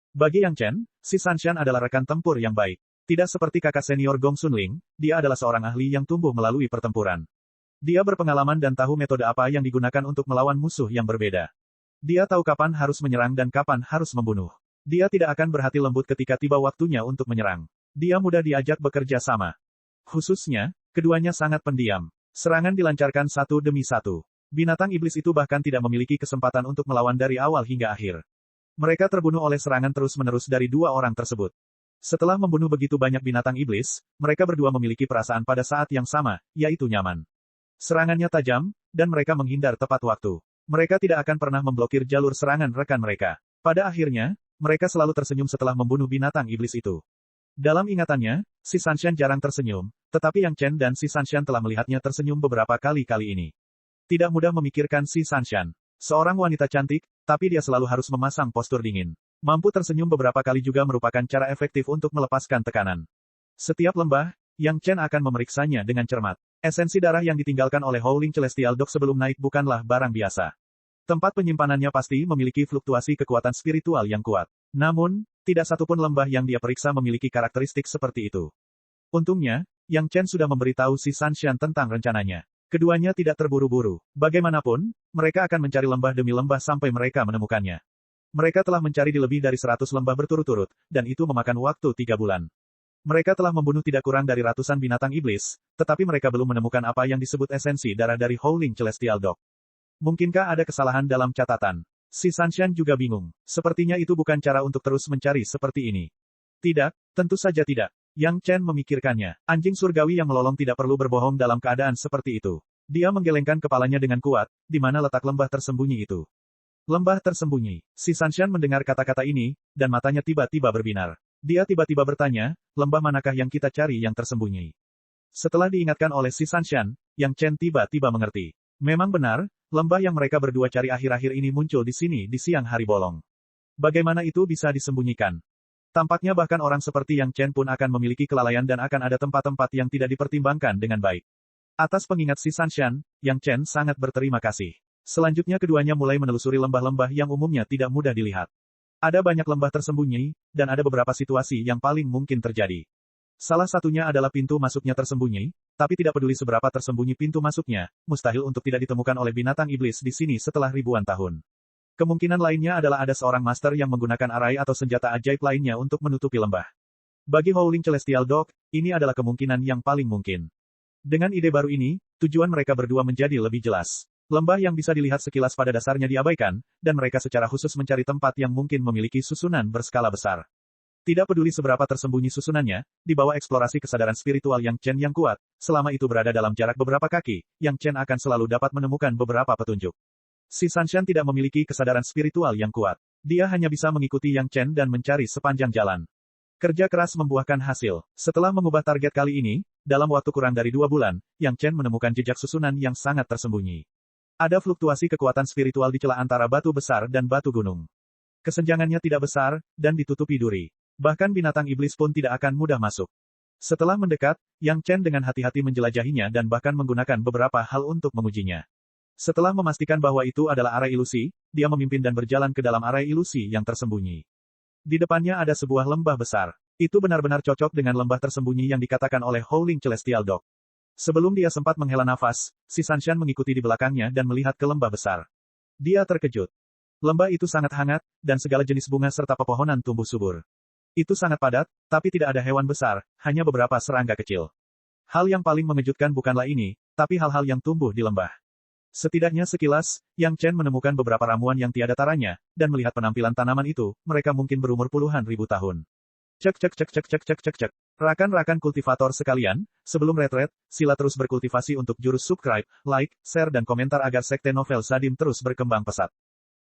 Bagi Yang Chen, si Sanshan adalah rekan tempur yang baik. Tidak seperti kakak senior Gong Sunling, dia adalah seorang ahli yang tumbuh melalui pertempuran. Dia berpengalaman dan tahu metode apa yang digunakan untuk melawan musuh yang berbeda. Dia tahu kapan harus menyerang dan kapan harus membunuh. Dia tidak akan berhati lembut ketika tiba waktunya untuk menyerang. Dia mudah diajak bekerja sama. Khususnya, keduanya sangat pendiam. Serangan dilancarkan satu demi satu. Binatang iblis itu bahkan tidak memiliki kesempatan untuk melawan dari awal hingga akhir. Mereka terbunuh oleh serangan terus-menerus dari 2 orang tersebut. Setelah membunuh begitu banyak binatang iblis, mereka berdua memiliki perasaan pada saat yang sama, yaitu nyaman. Serangannya tajam, dan mereka menghindar tepat waktu. Mereka tidak akan pernah memblokir jalur serangan rekan mereka. Pada akhirnya, mereka selalu tersenyum setelah membunuh binatang iblis itu. Dalam ingatannya, si Sanshan jarang tersenyum, tetapi Yang Chen dan si Sanshan telah melihatnya tersenyum beberapa kali ini. Tidak mudah memikirkan si Sanshan. Seorang wanita cantik, tapi dia selalu harus memasang postur dingin. Mampu tersenyum beberapa kali juga merupakan cara efektif untuk melepaskan tekanan. Setiap lembah, Yang Chen akan memeriksanya dengan cermat. Esensi darah yang ditinggalkan oleh Howling Celestial Dog sebelum naik bukanlah barang biasa. Tempat penyimpanannya pasti memiliki fluktuasi kekuatan spiritual yang kuat. Namun, tidak satupun lembah yang dia periksa memiliki karakteristik seperti itu. Untungnya, Yang Chen sudah memberitahu si Sanshan tentang rencananya. Keduanya tidak terburu-buru. Bagaimanapun, mereka akan mencari lembah demi lembah sampai mereka menemukannya. Mereka telah mencari di lebih dari 100 lembah berturut-turut, dan itu memakan waktu 3 bulan. Mereka telah membunuh tidak kurang dari ratusan binatang iblis, tetapi mereka belum menemukan apa yang disebut esensi darah dari Howling Celestial Dog. Mungkinkah ada kesalahan dalam catatan? Si Sanshan juga bingung. Sepertinya itu bukan cara untuk terus mencari seperti ini. Tidak, tentu saja tidak. Yang Chen memikirkannya. Anjing surgawi yang melolong tidak perlu berbohong dalam keadaan seperti itu. Dia menggelengkan kepalanya dengan kuat, di mana letak lembah tersembunyi itu. Lembah tersembunyi. Si Sanshan mendengar kata-kata ini, dan matanya tiba-tiba berbinar. Dia tiba-tiba bertanya, lembah manakah yang kita cari yang tersembunyi? Setelah diingatkan oleh si Sanshan, Yang Chen tiba-tiba mengerti. Memang benar, lembah yang mereka berdua cari akhir-akhir ini muncul di sini di siang hari bolong. Bagaimana itu bisa disembunyikan? Tampaknya bahkan orang seperti Yang Chen pun akan memiliki kelalaian dan akan ada tempat-tempat yang tidak dipertimbangkan dengan baik. Atas pengingat si Sanshan, Yang Chen sangat berterima kasih. Selanjutnya keduanya mulai menelusuri lembah-lembah yang umumnya tidak mudah dilihat. Ada banyak lembah tersembunyi, dan ada beberapa situasi yang paling mungkin terjadi. Salah satunya adalah pintu masuknya tersembunyi, tapi tidak peduli seberapa tersembunyi pintu masuknya, mustahil untuk tidak ditemukan oleh binatang iblis di sini setelah ribuan tahun. Kemungkinan lainnya adalah ada seorang master yang menggunakan arai atau senjata ajaib lainnya untuk menutupi lembah. Bagi Howling Celestial Dog, ini adalah kemungkinan yang paling mungkin. Dengan ide baru ini, tujuan mereka berdua menjadi lebih jelas. Lembah yang bisa dilihat sekilas pada dasarnya diabaikan, dan mereka secara khusus mencari tempat yang mungkin memiliki susunan berskala besar. Tidak peduli seberapa tersembunyi susunannya, di bawah eksplorasi kesadaran spiritual Yang Chen yang kuat, selama itu berada dalam jarak beberapa kaki, Yang Chen akan selalu dapat menemukan beberapa petunjuk. Si Sanshan tidak memiliki kesadaran spiritual yang kuat. Dia hanya bisa mengikuti Yang Chen dan mencari sepanjang jalan. Kerja keras membuahkan hasil. Setelah mengubah target kali ini, dalam waktu kurang dari 2 bulan, Yang Chen menemukan jejak susunan yang sangat tersembunyi. Ada fluktuasi kekuatan spiritual di celah antara batu besar dan batu gunung. Kesenjangannya tidak besar, dan ditutupi duri. Bahkan binatang iblis pun tidak akan mudah masuk. Setelah mendekat, Yang Chen dengan hati-hati menjelajahinya dan bahkan menggunakan beberapa hal untuk mengujinya. Setelah memastikan bahwa itu adalah arai ilusi, dia memimpin dan berjalan ke dalam arai ilusi yang tersembunyi. Di depannya ada sebuah lembah besar. Itu benar-benar cocok dengan lembah tersembunyi yang dikatakan oleh Howling Celestial Dog. Sebelum dia sempat menghela nafas, si Sanshan mengikuti di belakangnya dan melihat ke lembah besar. Dia terkejut. Lembah itu sangat hangat, dan segala jenis bunga serta pepohonan tumbuh subur. Itu sangat padat, tapi tidak ada hewan besar, hanya beberapa serangga kecil. Hal yang paling mengejutkan bukanlah ini, tapi hal-hal yang tumbuh di lembah. Setidaknya sekilas, Yang Chen menemukan beberapa ramuan yang tiada taranya, dan melihat penampilan tanaman itu, mereka mungkin berumur puluhan ribu tahun. Cek. Rakan-rakan kultivator sekalian, sebelum retret, sila terus berkultivasi untuk jurus subscribe, like, share dan komentar agar Sekte Novel Sadim terus berkembang pesat.